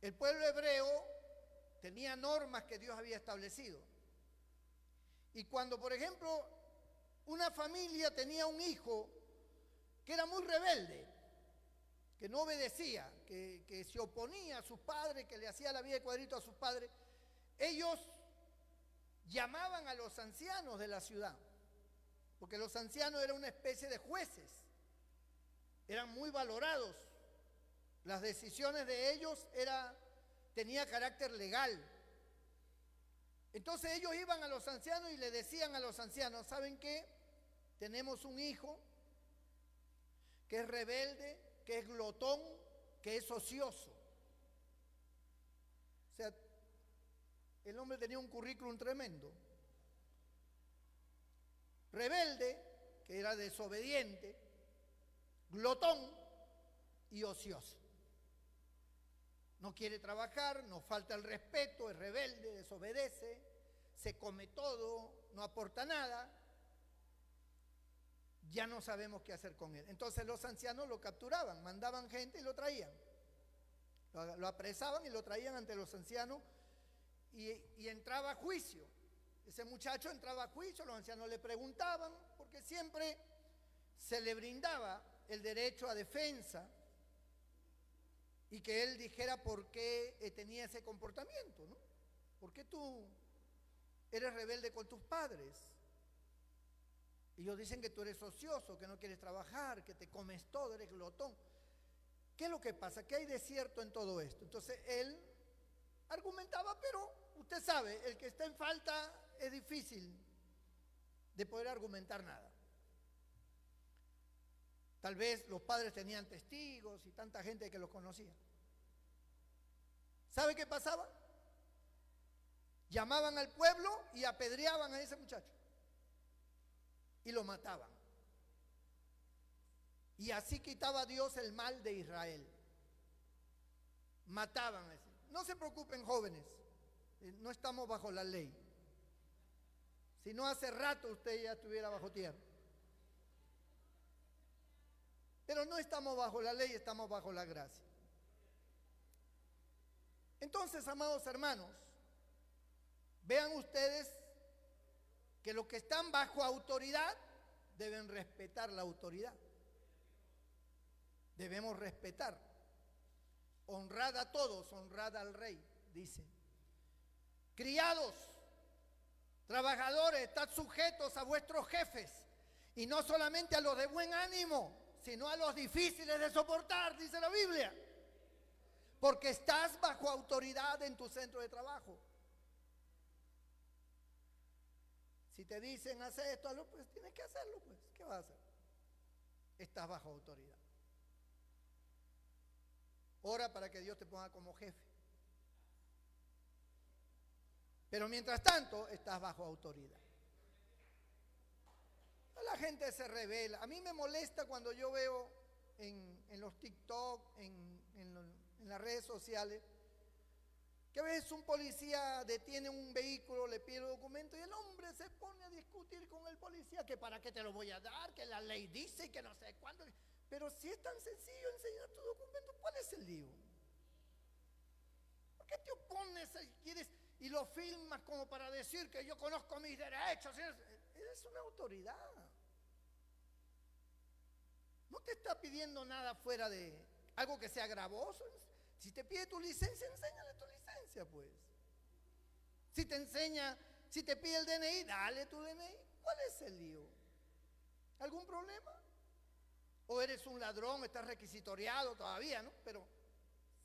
el pueblo hebreo tenía normas que Dios había establecido. Y cuando, por ejemplo, una familia tenía un hijo que era muy rebelde, que no obedecía, que se oponía a sus padres, que le hacía la vida de cuadrito a sus padres, ellos llamaban a los ancianos de la ciudad, porque los ancianos eran una especie de jueces, eran muy valorados, las decisiones de ellos tenía carácter legal. Entonces ellos iban a los ancianos y le decían a los ancianos, ¿saben qué? Tenemos un hijo que es rebelde, que es glotón, que es ocioso. O sea, el hombre tenía un currículum tremendo. Rebelde, que era desobediente, glotón y ocioso. No quiere trabajar, nos falta el respeto, es rebelde, desobedece, se come todo, no aporta nada. Ya no sabemos qué hacer con él. Entonces los ancianos lo capturaban, mandaban gente y lo traían. Lo apresaban y lo traían ante los ancianos y entraba a juicio. Ese muchacho entraba a juicio, los ancianos le preguntaban, porque siempre se le brindaba el derecho a defensa y que él dijera por qué tenía ese comportamiento, ¿no? ¿Por qué tú eres rebelde con tus padres? Ellos dicen que tú eres ocioso, que no quieres trabajar, que te comes todo, eres glotón. ¿Qué es lo que pasa? ¿Qué hay de cierto en todo esto? Entonces él argumentaba, pero usted sabe, el que está en falta es difícil de poder argumentar nada. Tal vez los padres tenían testigos y tanta gente que los conocía. ¿Sabe qué pasaba? Llamaban al pueblo y apedreaban a ese muchacho. Y lo mataban. Y así quitaba Dios el mal de Israel. Mataban a ese. No se preocupen, jóvenes, no estamos bajo la ley. Si no, hace rato usted ya estuviera bajo tierra. Pero no estamos bajo la ley, estamos bajo la gracia. Entonces, amados hermanos, vean ustedes que los que están bajo autoridad deben respetar la autoridad. Debemos respetar. Honrad a todos, honrad al rey, dice. Criados, trabajadores, estad sujetos a vuestros jefes, y no solamente a los de buen ánimo, sino a los difíciles de soportar, dice la Biblia. Porque estás bajo autoridad en tu centro de trabajo. Si te dicen hacer esto, pues tienes que hacerlo, pues. ¿Qué vas a hacer? Estás bajo autoridad. Ora para que Dios te ponga como jefe. Pero mientras tanto, estás bajo autoridad. La gente se revela. A mí me molesta cuando yo veo en los TikTok, en las redes sociales, que a veces un policía detiene un vehículo, le pide documento y el hombre se pone a discutir con el policía que para qué te lo voy a dar, que la ley dice y que no sé cuándo. Pero si es tan sencillo enseñar tu documento, ¿cuál es el lío? ¿Por qué te opones y lo filmas como para decir que yo conozco mis derechos? Eres una autoridad. No te está pidiendo nada fuera de algo que sea gravoso. Si te pide tu licencia, enséñale tu licencia, pues. Si te pide el DNI, dale tu DNI. ¿Cuál es el lío? ¿Algún problema? O eres un ladrón, estás requisitoriado todavía, ¿no? Pero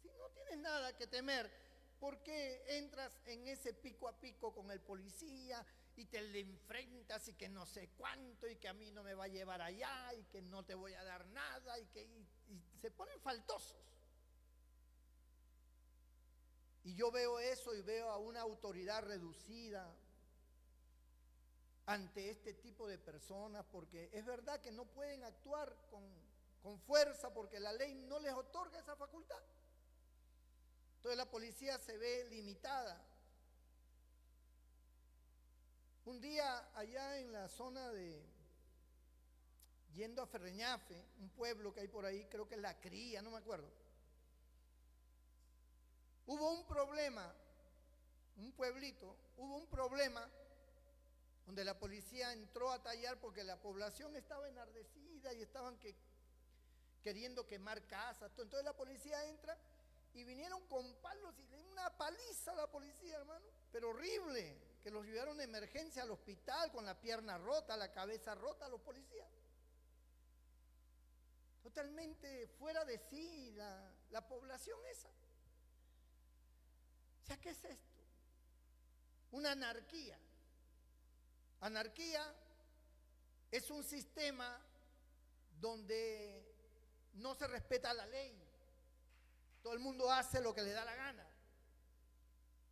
si no tienes nada que temer, ¿por qué entras en ese pico a pico con el policía y te le enfrentas y que no sé cuánto y que a mí no me va a llevar allá y que no te voy a dar nada y se ponen faltosos? Y yo veo eso y veo a una autoridad reducida ante este tipo de personas, porque es verdad que no pueden actuar con fuerza porque la ley no les otorga esa facultad. Entonces la policía se ve limitada. Un día allá en la zona yendo a Ferreñafe, un pueblo que hay por ahí, creo que es La Cría, no me acuerdo. Hubo un problema, un pueblito, hubo un problema donde la policía entró a tallar porque la población estaba enardecida y estaban queriendo quemar casas. Entonces la policía entra y vinieron con palos y le dieron una paliza a la policía, hermano, pero horrible, que los llevaron de emergencia al hospital con la pierna rota, la cabeza rota, los policías. Totalmente fuera de sí la población esa. O sea, ¿qué es esto? Una anarquía. Anarquía es un sistema donde no se respeta la ley. Todo el mundo hace lo que le da la gana.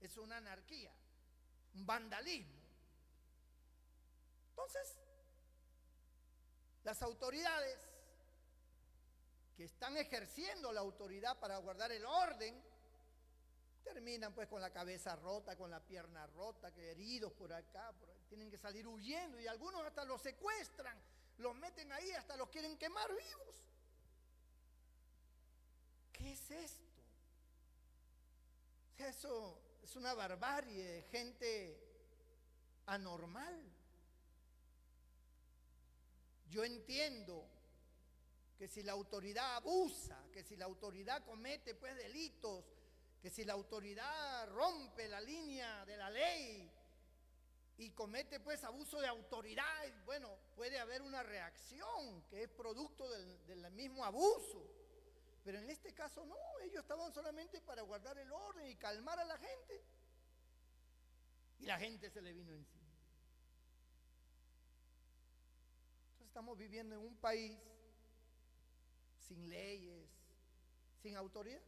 Es una anarquía, un vandalismo. Entonces, las autoridades que están ejerciendo la autoridad para guardar el orden terminan pues con la cabeza rota, con la pierna rota, que heridos por acá, tienen que salir huyendo y algunos hasta los secuestran, los meten ahí, hasta los quieren quemar vivos. ¿Qué es esto? O sea, eso es una barbarie de gente anormal. Yo entiendo que si la autoridad abusa, que si la autoridad comete pues delitos, que si la autoridad rompe la línea de la ley y comete pues abuso de autoridad, bueno, puede haber una reacción que es producto del mismo abuso. Pero en este caso no, ellos estaban solamente para guardar el orden y calmar a la gente. Y la gente se le vino encima. Entonces estamos viviendo en un país sin leyes, sin autoridad.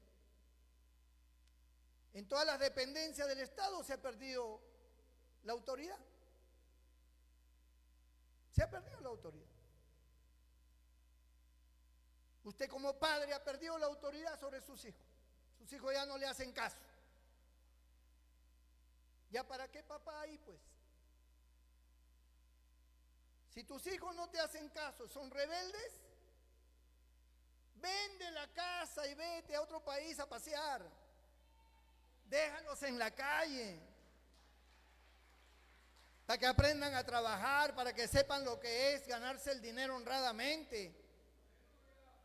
En todas las dependencias del Estado se ha perdido la autoridad. Se ha perdido la autoridad. Usted como padre ha perdido la autoridad sobre sus hijos. Sus hijos ya no le hacen caso. ¿Ya para qué papá ahí pues? Si tus hijos no te hacen caso, son rebeldes, vende la casa y vete a otro país a pasear. Déjalos en la calle. Para que aprendan a trabajar, para que sepan lo que es ganarse el dinero honradamente.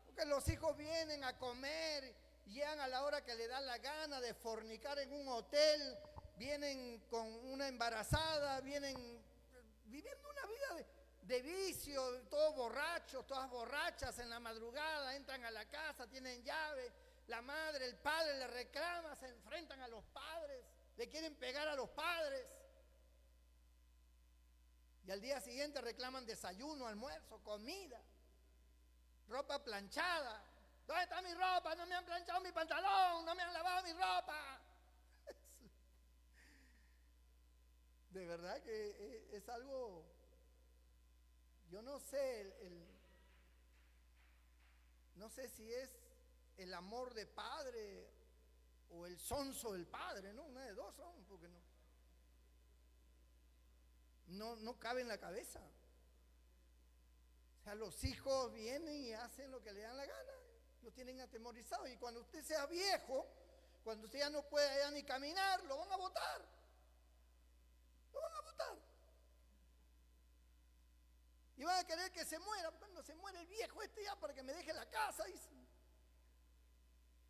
Porque los hijos vienen a comer, llegan a la hora que le da la gana de fornicar en un hotel, vienen con una embarazada, vienen viviendo una vida de vicio, todos borrachos, todas borrachas en la madrugada, entran a la casa, tienen llave, la madre, el padre le reclama, se enfrentan a los padres, le quieren pegar a los padres. Y al día siguiente reclaman desayuno, almuerzo, comida, ropa planchada. ¿Dónde está mi ropa? No me han planchado mi pantalón, no me han lavado mi ropa. De verdad que es algo, yo no sé, no sé si es el amor de padre o el sonso del padre, ¿no? Una de dos son, porque no cabe en la cabeza. O sea, los hijos vienen y hacen lo que le dan la gana, los tienen atemorizados. Y cuando usted sea viejo, cuando usted ya no pueda ya ni caminar, lo van a botar. Lo van a botar. Y van a querer que se muera. Cuando se muere el viejo este ya para que me deje la casa, dice.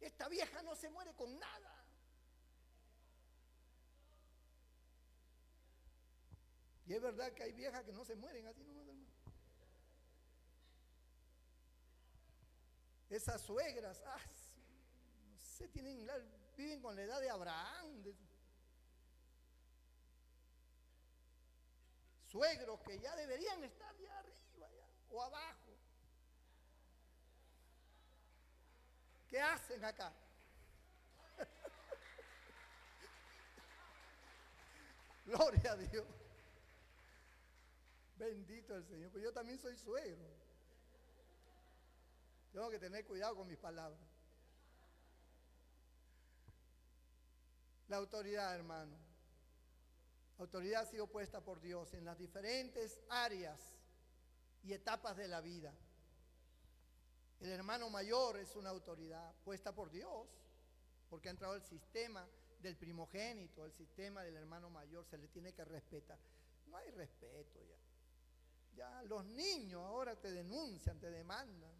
Esta vieja no se muere con nada. Y es verdad que hay viejas que no se mueren así nomás, hermano. Esas suegras, no sé, viven con la edad de Abraham. Suegros que ya deberían estar ya arriba ya, o abajo. ¿Qué hacen acá? Gloria a Dios. Bendito el Señor. Pues yo también soy suegro. Tengo que tener cuidado con mis palabras. La autoridad, hermano. La autoridad ha sido puesta por Dios en las diferentes áreas y etapas de la vida. El hermano mayor es una autoridad puesta por Dios, porque ha entrado el sistema del primogénito, el sistema del hermano mayor, se le tiene que respetar. No hay respeto ya. Ya los niños ahora te denuncian, te demandan.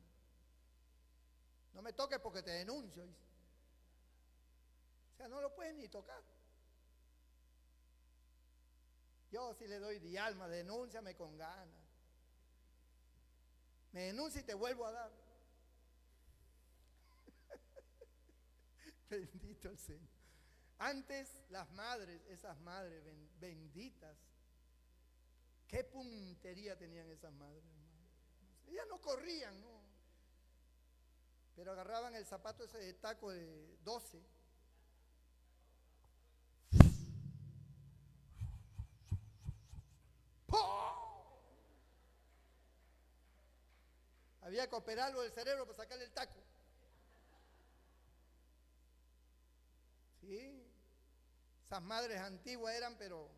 No me toques porque te denuncio. O sea, no lo puedes ni tocar. Yo sí le doy de alma, denúnciame con ganas. Me denuncia y te vuelvo a dar. Bendito el Señor. Antes las madres, esas madres benditas, qué puntería tenían esas madres, hermano. Ellas no corrían, no. Pero agarraban el zapato ese de taco de 12. ¡Pum! Había que operarlo del cerebro para sacarle el taco. Sí, esas madres antiguas eran, pero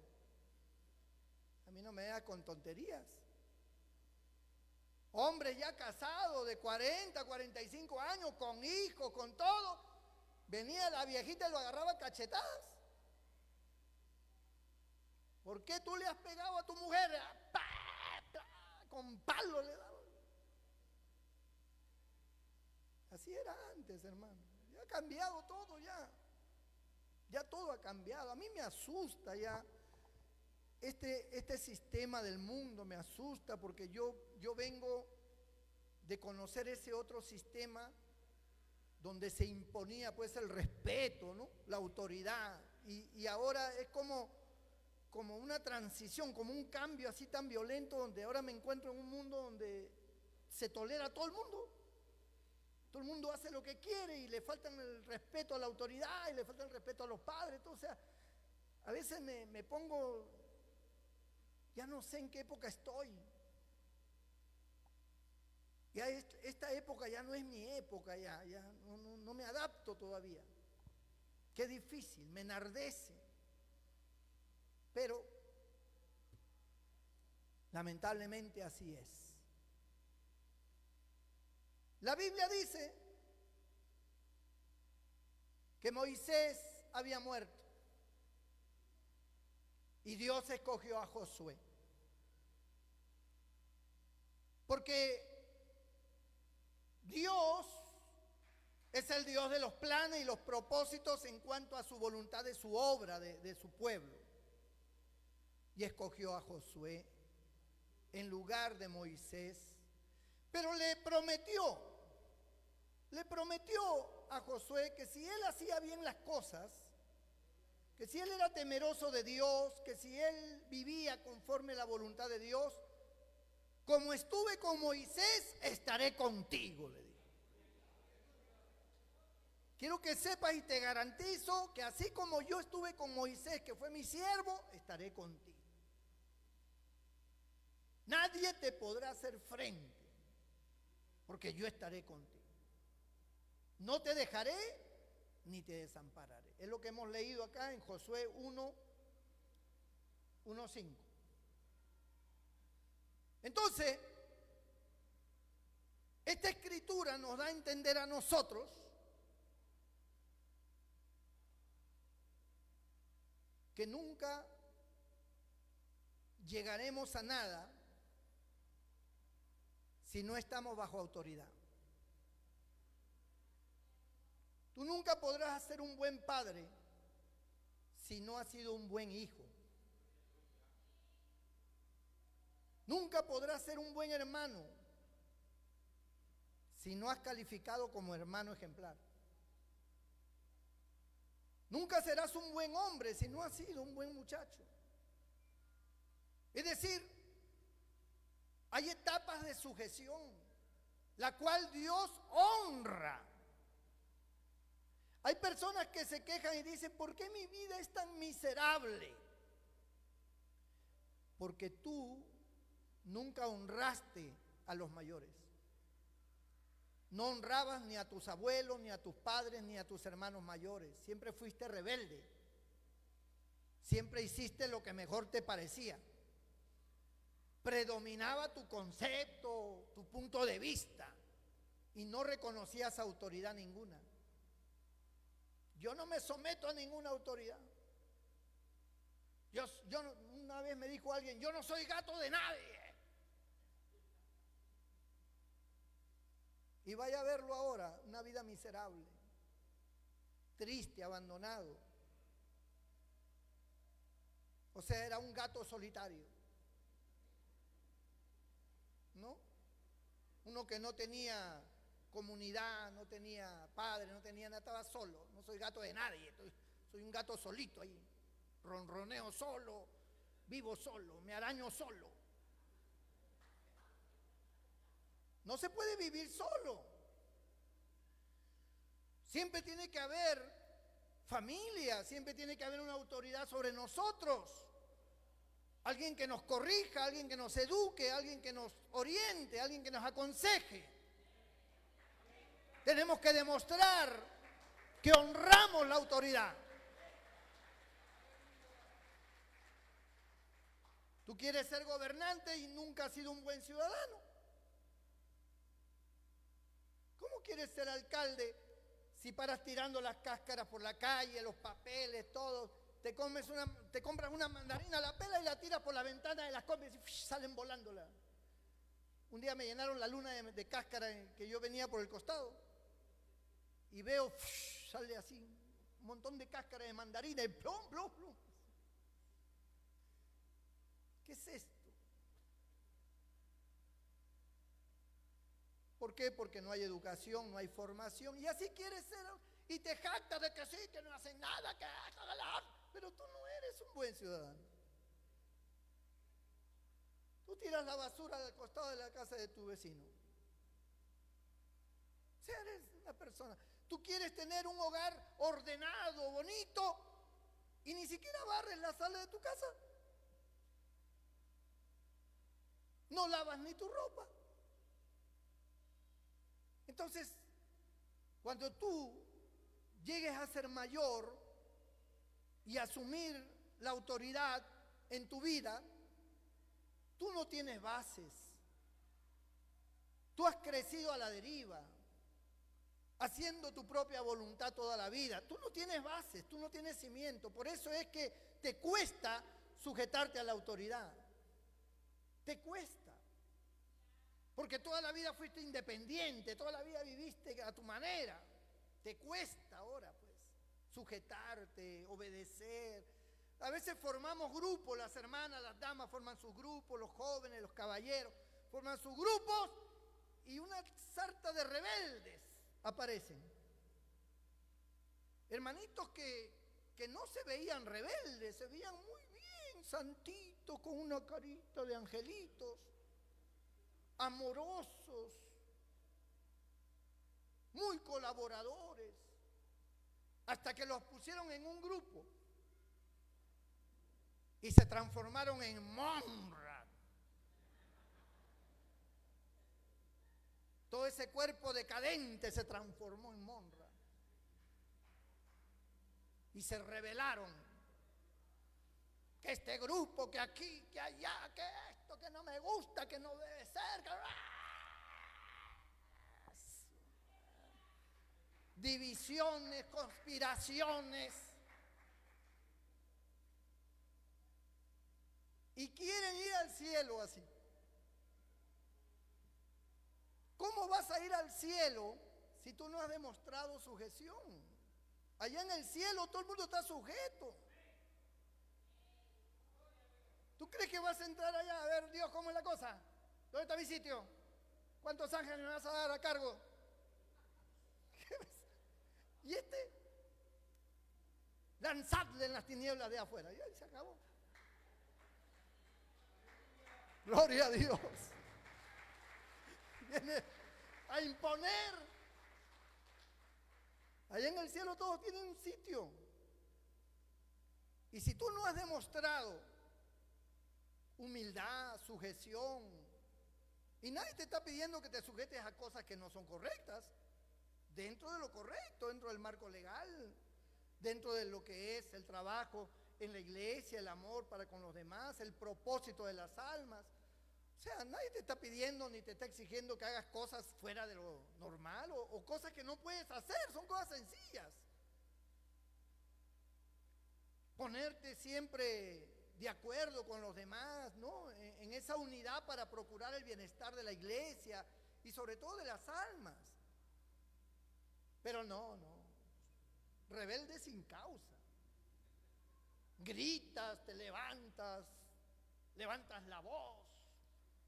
a mí no me da con tonterías. Hombres ya casados de 40, 45 años, con hijos, con todo. Venía la viejita y lo agarraba a cachetadas. ¿Por qué tú le has pegado a tu mujer? ¡Pah! ¡Pah! Con palo le daba. Así era antes, hermano. Ya ha cambiado todo ya. Ya todo ha cambiado. A mí me asusta ya este sistema del mundo, me asusta porque yo vengo de conocer ese otro sistema donde se imponía pues el respeto, ¿no? La autoridad. Y ahora es como una transición, como un cambio así tan violento, donde ahora me encuentro en un mundo donde se tolera a todo el mundo. Todo el mundo hace lo que quiere y le faltan el respeto a la autoridad y le falta el respeto a los padres. O sea, a veces me pongo, ya no sé en qué época estoy. Ya esta época ya no es mi época, ya no me adapto todavía. Qué difícil, me enardece. Pero lamentablemente así es. La Biblia dice que Moisés había muerto y Dios escogió a Josué. Porque Dios es el Dios de los planes y los propósitos en cuanto a su voluntad de su obra, de su pueblo. Y escogió a Josué en lugar de Moisés, pero le prometió a Josué que si él hacía bien las cosas, que si él era temeroso de Dios, que si él vivía conforme a la voluntad de Dios, como estuve con Moisés, estaré contigo, le dijo. Quiero que sepas y te garantizo que así como yo estuve con Moisés, que fue mi siervo, estaré contigo. Nadie te podrá hacer frente, porque yo estaré contigo. No te dejaré ni te desampararé. Es lo que hemos leído acá en Josué 1:5. Entonces, esta escritura nos da a entender a nosotros que nunca llegaremos a nada si no estamos bajo autoridad. Tú nunca podrás ser un buen padre si no has sido un buen hijo. Nunca podrás ser un buen hermano si no has calificado como hermano ejemplar. Nunca serás un buen hombre si no has sido un buen muchacho. Es decir, hay etapas de sujeción, la cual Dios honra. Hay personas que se quejan y dicen, ¿por qué mi vida es tan miserable? porque tú nunca honraste a los mayores. No honrabas ni a tus abuelos, ni a tus padres, ni a tus hermanos mayores. Siempre fuiste rebelde. Siempre hiciste lo que mejor te parecía. Predominaba tu concepto, tu punto de vista, y no reconocías autoridad ninguna. Yo no me someto a ninguna autoridad. Una vez me dijo alguien, yo no soy gato de nadie. Y vaya a verlo ahora, una vida miserable, triste, abandonado. O sea, era un gato solitario, ¿no? Uno que no tenía comunidad, no tenía padre, no tenía nada, estaba solo. No soy gato de nadie, soy un gato solito ahí. Ronroneo solo, vivo solo, me araño solo. No se puede vivir solo. Siempre tiene que haber familia, siempre tiene que haber una autoridad sobre nosotros. Alguien que nos corrija, alguien que nos eduque, alguien que nos oriente, alguien que nos aconseje. Tenemos que demostrar que honramos la autoridad. Tú quieres ser gobernante y nunca has sido un buen ciudadano. ¿Cómo quieres ser alcalde si paras tirando las cáscaras por la calle, los papeles, todo? Te compras una mandarina, la pela y la tiras por la ventana de las compras y salen volándola. Un día me llenaron la luna de cáscara que yo venía por el costado y veo, sale así un montón de cáscara de mandarina y plum, plum, plum. ¿Qué es esto? ¿Por qué? Porque no hay educación, no hay formación. Y así quieres ser, y te jactas de que sí, que no hacen nada, pero tú no eres un buen ciudadano. Tú tiras la basura al costado de la casa de tu vecino. O sea, eres una persona. Tú quieres tener un hogar ordenado, bonito, y ni siquiera barres la sala de tu casa. No lavas ni tu ropa. Entonces, cuando tú llegues a ser mayor y asumir la autoridad en tu vida, tú no tienes bases. Tú has crecido a la deriva, haciendo tu propia voluntad toda la vida. Tú no tienes bases, tú no tienes cimiento. Por eso es que te cuesta sujetarte a la autoridad. Te cuesta. Porque toda la vida fuiste independiente, toda la vida viviste a tu manera. Te cuesta ahora, pues, sujetarte, obedecer. A veces formamos grupos, las hermanas, las damas forman sus grupos, los jóvenes, los caballeros, forman sus grupos y una sarta de rebeldes aparecen. Hermanitos que no se veían rebeldes, se veían muy bien, santitos, con una carita de angelitos, amorosos, muy colaboradores, hasta que los pusieron en un grupo y se transformaron en Monrad. Todo ese cuerpo decadente se transformó en Monrad y se rebelaron. Que este grupo, que aquí, que allá, que esto, que no me gusta, que no debe ser, que... divisiones, conspiraciones. Y quieren ir al cielo así. ¿Cómo vas a ir al cielo si tú no has demostrado sujeción? Allá en el cielo todo el mundo está sujeto. ¿Tú crees que vas a entrar allá a ver, Dios, cómo es la cosa? ¿Dónde está mi sitio? ¿Cuántos ángeles me vas a dar a cargo? ¿Y este? Lanzadle en las tinieblas de afuera. Y ahí se acabó. Gloria a Dios. Viene a imponer. Allá en el cielo todos tienen un sitio. Y si tú no has demostrado humildad, sujeción. Y nadie te está pidiendo que te sujetes a cosas que no son correctas. Dentro de lo correcto, dentro del marco legal, dentro de lo que es el trabajo en la iglesia, el amor para con los demás, el propósito de las almas. O sea, nadie te está pidiendo ni te está exigiendo que hagas cosas fuera de lo normal o cosas que no puedes hacer, son cosas sencillas. Ponerte siempre de acuerdo con los demás, ¿no? En esa unidad para procurar el bienestar de la iglesia y sobre todo de las almas. Pero no, rebelde sin causa. Gritas, te levantas la voz.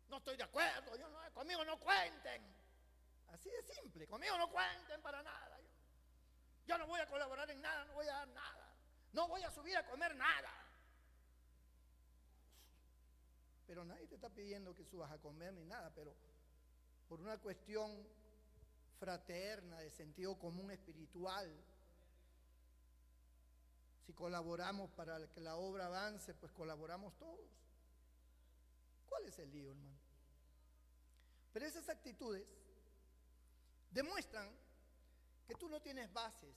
No estoy de acuerdo, conmigo no cuenten. Así de simple, conmigo no cuenten para nada. Yo no voy a colaborar en nada, no voy a dar nada. No voy a subir a comer nada. Pero nadie te está pidiendo que subas a comer ni nada, pero por una cuestión fraterna, de sentido común espiritual, si colaboramos para que la obra avance, pues colaboramos todos. ¿Cuál es el lío, hermano? Pero esas actitudes demuestran que tú no tienes bases,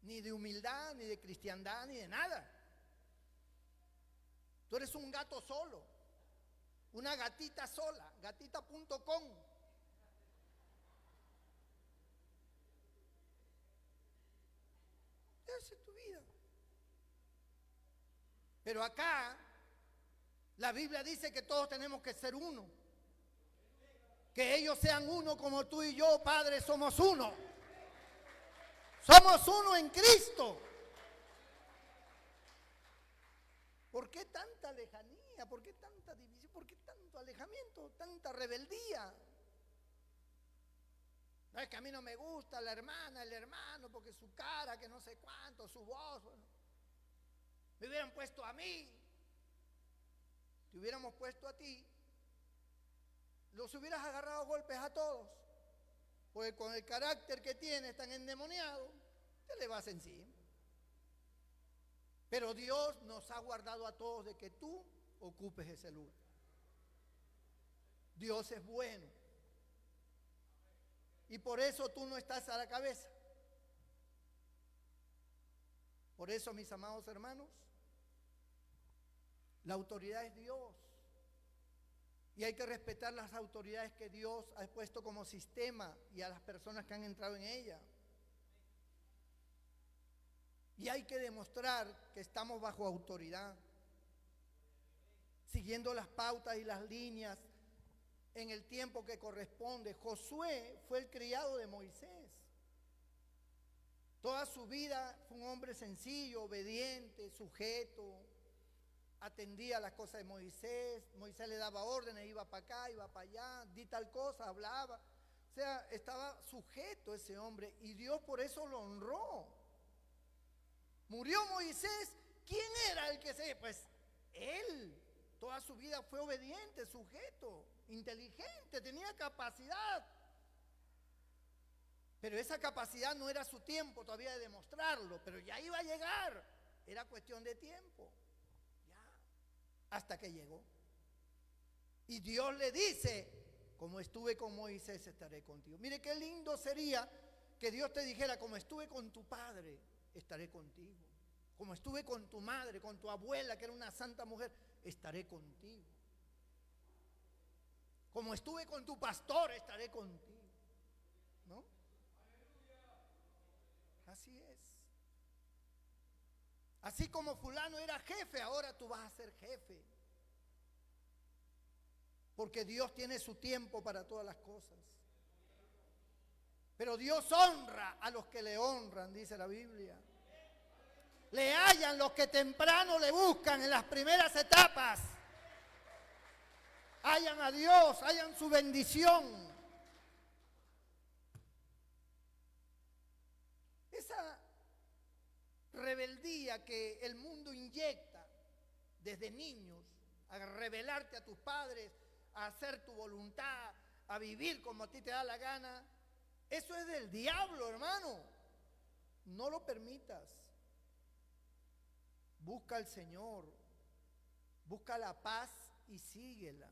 ni de humildad, ni de cristiandad, ni de nada. Tú eres un gato solo, una gatita sola, gatita.com. Esa es tu vida. Pero acá la Biblia dice que todos tenemos que ser uno. Que ellos sean uno como tú y yo, Padre, somos uno. Somos uno en Cristo. ¿Por qué tanta lejanía? ¿Por qué tanta división? ¿Por qué tanto alejamiento? ¿Tanta rebeldía? No es que a mí no me gusta la hermana, el hermano, porque su cara, que no sé cuánto, su voz. Bueno, me hubieran puesto a mí. Te hubiéramos puesto a ti. Los hubieras agarrado a golpes a todos. Porque con el carácter que tienes tan endemoniado, te le vas encima. Pero Dios nos ha guardado a todos de que tú ocupes ese lugar. Dios es bueno. Y por eso tú no estás a la cabeza. Por eso, mis amados hermanos, la autoridad es Dios. Y hay que respetar las autoridades que Dios ha puesto como sistema y a las personas que han entrado en ella. Y hay que demostrar que estamos bajo autoridad, siguiendo las pautas y las líneas en el tiempo que corresponde. Josué fue el criado de Moisés. Toda su vida fue un hombre sencillo, obediente, sujeto, atendía las cosas de Moisés. Moisés le daba órdenes, iba para acá, iba para allá, di tal cosa, hablaba. O sea, estaba sujeto ese hombre y Dios por eso lo honró. Murió Moisés, ¿quién era el que se...? Pues él, toda su vida fue obediente, sujeto, inteligente, tenía capacidad. Pero esa capacidad no era su tiempo todavía de demostrarlo, pero ya iba a llegar, era cuestión de tiempo, ya, hasta que llegó. Y Dios le dice, como estuve con Moisés, estaré contigo. Mire qué lindo sería que Dios te dijera, como estuve con tu padre, estaré contigo. Como estuve con tu madre, con tu abuela, que era una santa mujer, estaré contigo. Como estuve con tu pastor, estaré contigo. ¿No? Así es. Así como fulano era jefe, ahora tú vas a ser jefe. Porque Dios tiene su tiempo para todas las cosas. Pero Dios honra a los que le honran, dice la Biblia. Le hallan los que temprano le buscan en las primeras etapas. Hallan a Dios, hallan su bendición. Esa rebeldía que el mundo inyecta desde niños, a rebelarte a tus padres, a hacer tu voluntad, a vivir como a ti te da la gana, eso es del diablo, hermano. No lo permitas. Busca al Señor. Busca la paz y síguela.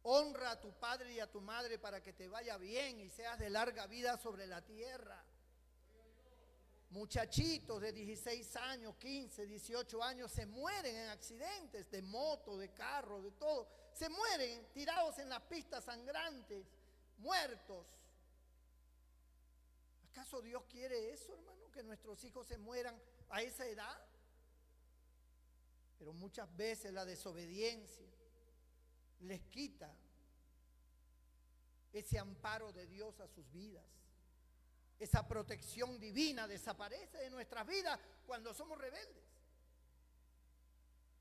Honra a tu padre y a tu madre para que te vaya bien y seas de larga vida sobre la tierra. Muchachitos de 16 años, 15, 18 años se mueren en accidentes de moto, de carro, de todo. Se mueren tirados en las pistas sangrantes, muertos. ¿Acaso Dios quiere eso, hermano? Que nuestros hijos se mueran a esa edad. Pero muchas veces la desobediencia les quita ese amparo de Dios a sus vidas. Esa protección divina desaparece de nuestras vidas cuando somos rebeldes.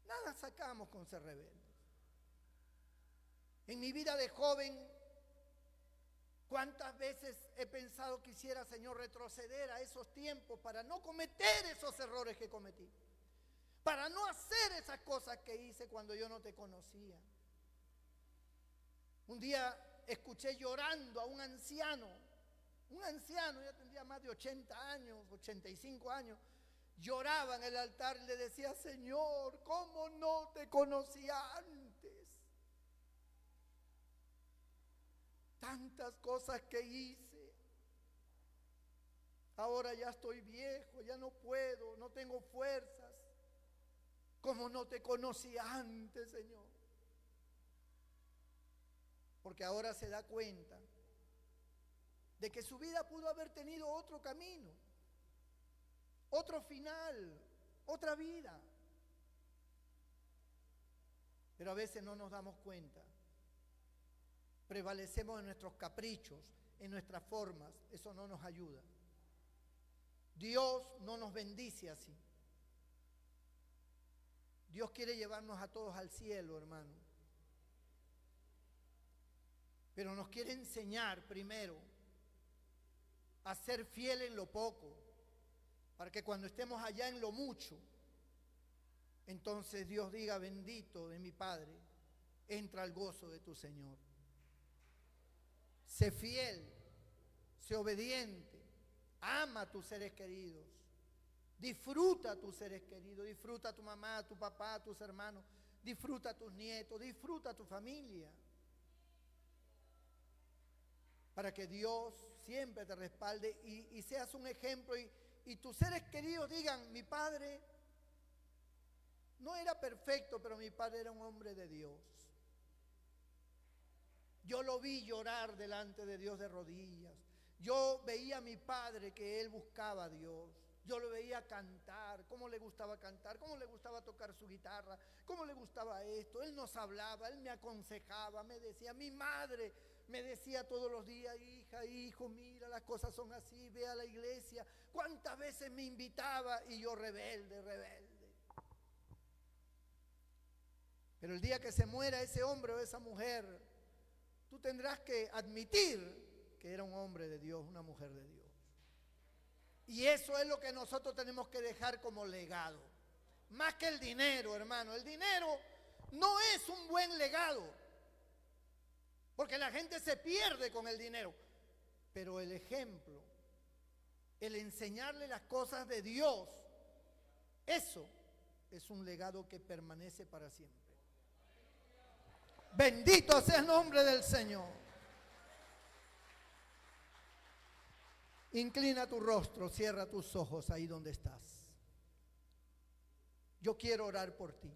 Nada sacamos con ser rebeldes. En mi vida de joven, ¿cuántas veces he pensado quisiera, Señor, retroceder a esos tiempos para no cometer esos errores que cometí? Para no hacer esas cosas que hice cuando yo no te conocía. Un día escuché llorando a un anciano, ya tendría más de 80 años, 85 años, lloraba en el altar y le decía: Señor, ¿cómo no te conocía antes? Tantas cosas que hice. Ahora ya estoy viejo, ya no puedo, no tengo fuerzas. ¿Cómo no te conocí antes, Señor? Porque ahora se da cuenta de que su vida pudo haber tenido otro camino, otro final, otra vida. Pero a veces no nos damos cuenta. Prevalecemos en nuestros caprichos, en nuestras formas. Eso no nos ayuda. Dios no nos bendice así. Dios quiere llevarnos a todos al cielo, hermano. Pero nos quiere enseñar primero a ser fiel en lo poco, para que cuando estemos allá en lo mucho, entonces Dios diga: bendito de mi Padre, entra al gozo de tu Señor. Sé fiel, sé obediente, ama a tus seres queridos, disfruta a tus seres queridos, disfruta a tu mamá, a tu papá, a tus hermanos, disfruta a tus nietos, disfruta a tu familia, para que Dios siempre te respalde y seas un ejemplo y tus seres queridos digan: mi padre no era perfecto, pero mi padre era un hombre de Dios. Yo lo vi llorar delante de Dios de rodillas. Yo veía a mi padre que él buscaba a Dios. Yo lo veía cantar, cómo le gustaba cantar, cómo le gustaba tocar su guitarra, cómo le gustaba esto. Él nos hablaba, él me aconsejaba, me decía, mi madre me decía todos los días: hija, hijo, mira, las cosas son así, ve a la iglesia. ¿Cuántas veces me invitaba? Y yo rebelde. Pero el día que se muera ese hombre o esa mujer, tú tendrás que admitir que era un hombre de Dios, una mujer de Dios. Y eso es lo que nosotros tenemos que dejar como legado. Más que el dinero, hermano. El dinero no es un buen legado, porque la gente se pierde con el dinero. Pero el ejemplo, el enseñarle las cosas de Dios, eso es un legado que permanece para siempre. Bendito sea el nombre del Señor. Inclina tu rostro, cierra tus ojos ahí donde estás. Yo quiero orar por ti.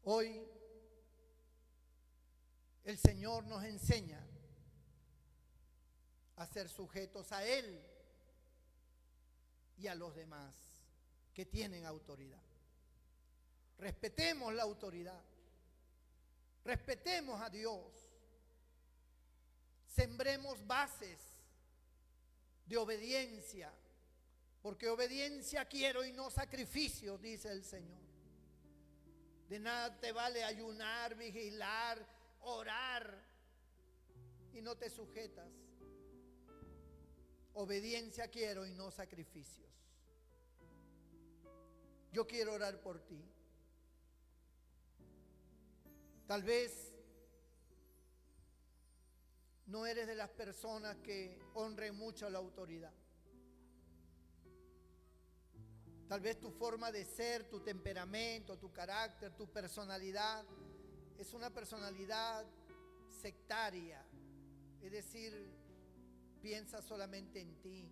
Hoy el Señor nos enseña a ser sujetos a Él y a los demás que tienen autoridad. Respetemos la autoridad. Respetemos a Dios. Sembremos bases de obediencia, porque obediencia quiero y no sacrificios, dice el Señor. De nada te vale ayunar, vigilar, orar y no te sujetas. Obediencia quiero y no sacrificios. Yo quiero orar por ti. Tal vez no eres de las personas que honren mucho la autoridad. Tal vez tu forma de ser, tu temperamento, tu carácter, tu personalidad es una personalidad sectaria. Es decir, piensa solamente en ti.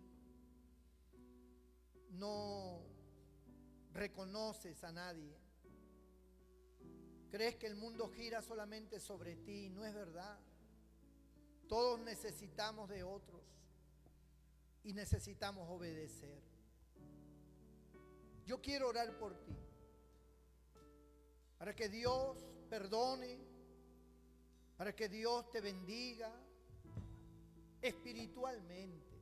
No reconoces a nadie. Crees que el mundo gira solamente sobre ti. No es verdad. Todos necesitamos de otros y necesitamos obedecer. Yo quiero orar por ti, para que Dios perdone, para que Dios te bendiga espiritualmente.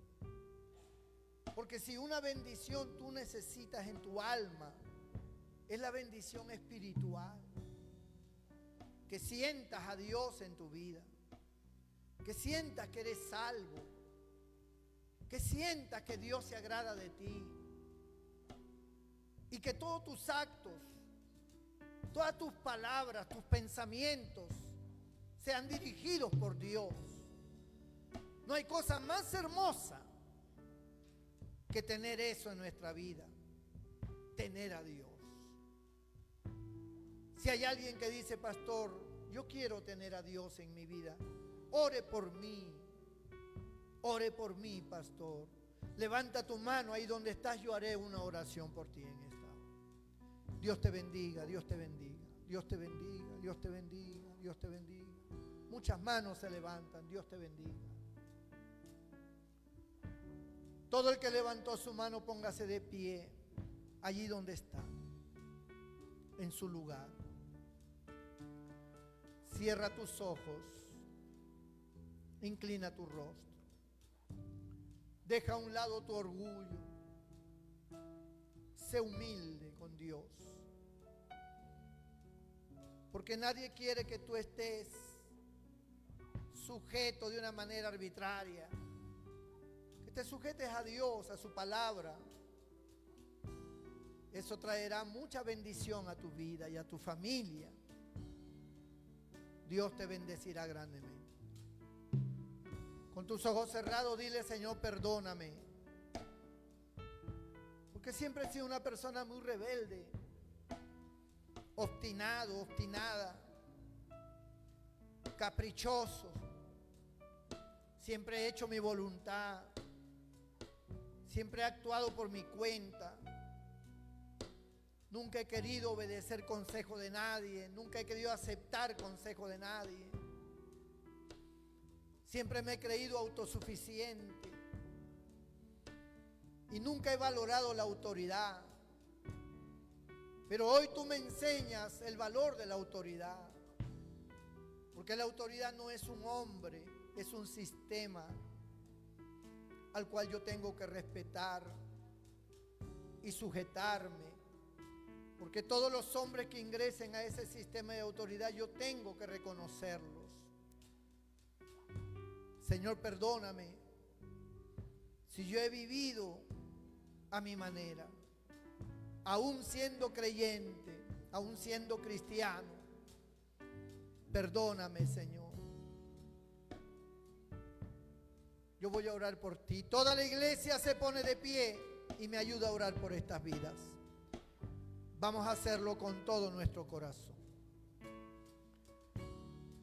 Porque si una bendición tú necesitas en tu alma, es la bendición espiritual. Que sientas a Dios en tu vida, que sientas que eres salvo, que sientas que Dios se agrada de ti. Y que todos tus actos, todas tus palabras, tus pensamientos sean dirigidos por Dios. No hay cosa más hermosa que tener eso en nuestra vida, tener a Dios. Si hay alguien que dice, pastor, yo quiero tener a Dios en mi vida, ore por mí, pastor. Levanta tu mano ahí donde estás, yo haré una oración por ti en esta hora. Dios te bendiga, Dios te bendiga, Dios te bendiga, Dios te bendiga, Dios te bendiga. Muchas manos se levantan, Dios te bendiga. Todo el que levantó su mano, póngase de pie allí donde está, en su lugar. Cierra tus ojos, inclina tu rostro. Deja a un lado tu orgullo. Sé humilde con Dios. Porque nadie quiere que tú estés sujeto de una manera arbitraria. Que te sujetes a Dios, a su palabra. Eso traerá mucha bendición a tu vida y a tu familia. Dios te bendecirá grandemente. Con tus ojos cerrados, dile, Señor, perdóname. Porque siempre he sido una persona muy rebelde, obstinado, obstinada, caprichoso. Siempre he hecho mi voluntad. Siempre he actuado por mi cuenta. Nunca he querido obedecer consejo de nadie. Nunca he querido aceptar consejo de nadie. Siempre me he creído autosuficiente. Y nunca he valorado la autoridad. Pero hoy tú me enseñas el valor de la autoridad. Porque la autoridad no es un hombre, es un sistema al cual yo tengo que respetar y sujetarme. Porque todos los hombres que ingresen a ese sistema de autoridad, yo tengo que reconocerlos. Señor, perdóname si yo he vivido a mi manera, aún siendo creyente, aún siendo cristiano. Perdóname, Señor. Yo voy a orar por ti. Toda la iglesia se pone de pie y me ayuda a orar por estas vidas. Vamos a hacerlo con todo nuestro corazón.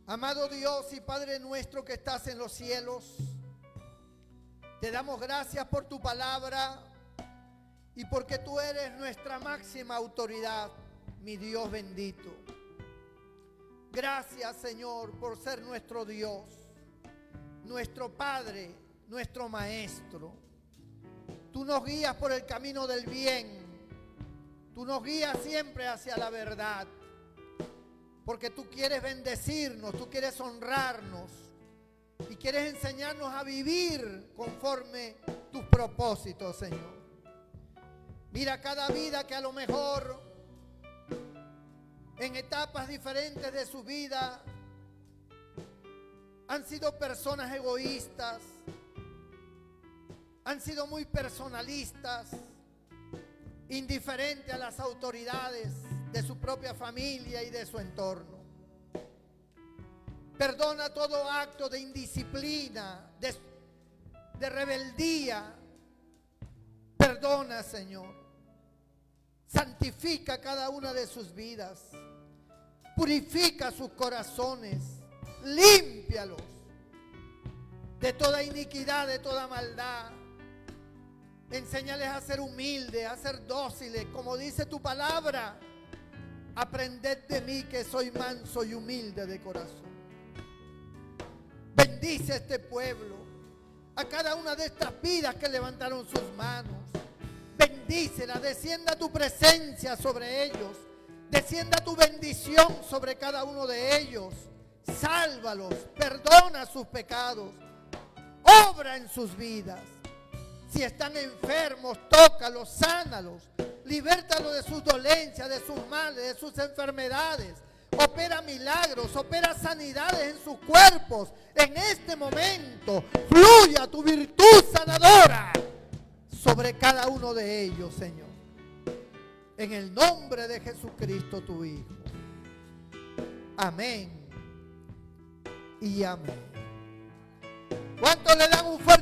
Amado Dios y Padre nuestro que estás en los cielos, te damos gracias por tu palabra y porque tú eres nuestra máxima autoridad, mi Dios bendito. Gracias, Señor, por ser nuestro Dios, nuestro Padre, nuestro Maestro. Tú nos guías por el camino del bien. Tú nos guías siempre hacia la verdad, porque tú quieres bendecirnos, tú quieres honrarnos y quieres enseñarnos a vivir conforme tus propósitos, Señor. Mira cada vida que a lo mejor en etapas diferentes de su vida han sido personas egoístas, han sido muy personalistas, indiferente a las autoridades de su propia familia y de su entorno. Perdona todo acto de indisciplina, de rebeldía. Perdona, Señor. Santifica cada una de sus vidas. Purifica sus corazones. Límpialos de toda iniquidad, de toda maldad. Enséñales a ser humildes, a ser dóciles, como dice tu palabra. Aprended de mí que soy manso y humilde de corazón. Bendice a este pueblo, a cada una de estas vidas que levantaron sus manos. Bendícela, descienda tu presencia sobre ellos, descienda tu bendición sobre cada uno de ellos. Sálvalos, perdona sus pecados, obra en sus vidas. Si están enfermos, tócalos, sánalos, libértalos de sus dolencias, de sus males, de sus enfermedades. Opera milagros, opera sanidades en sus cuerpos. En este momento, fluya tu virtud sanadora sobre cada uno de ellos, Señor. En el nombre de Jesucristo, tu Hijo. Amén y amén. ¿Cuántos le dan un fuerte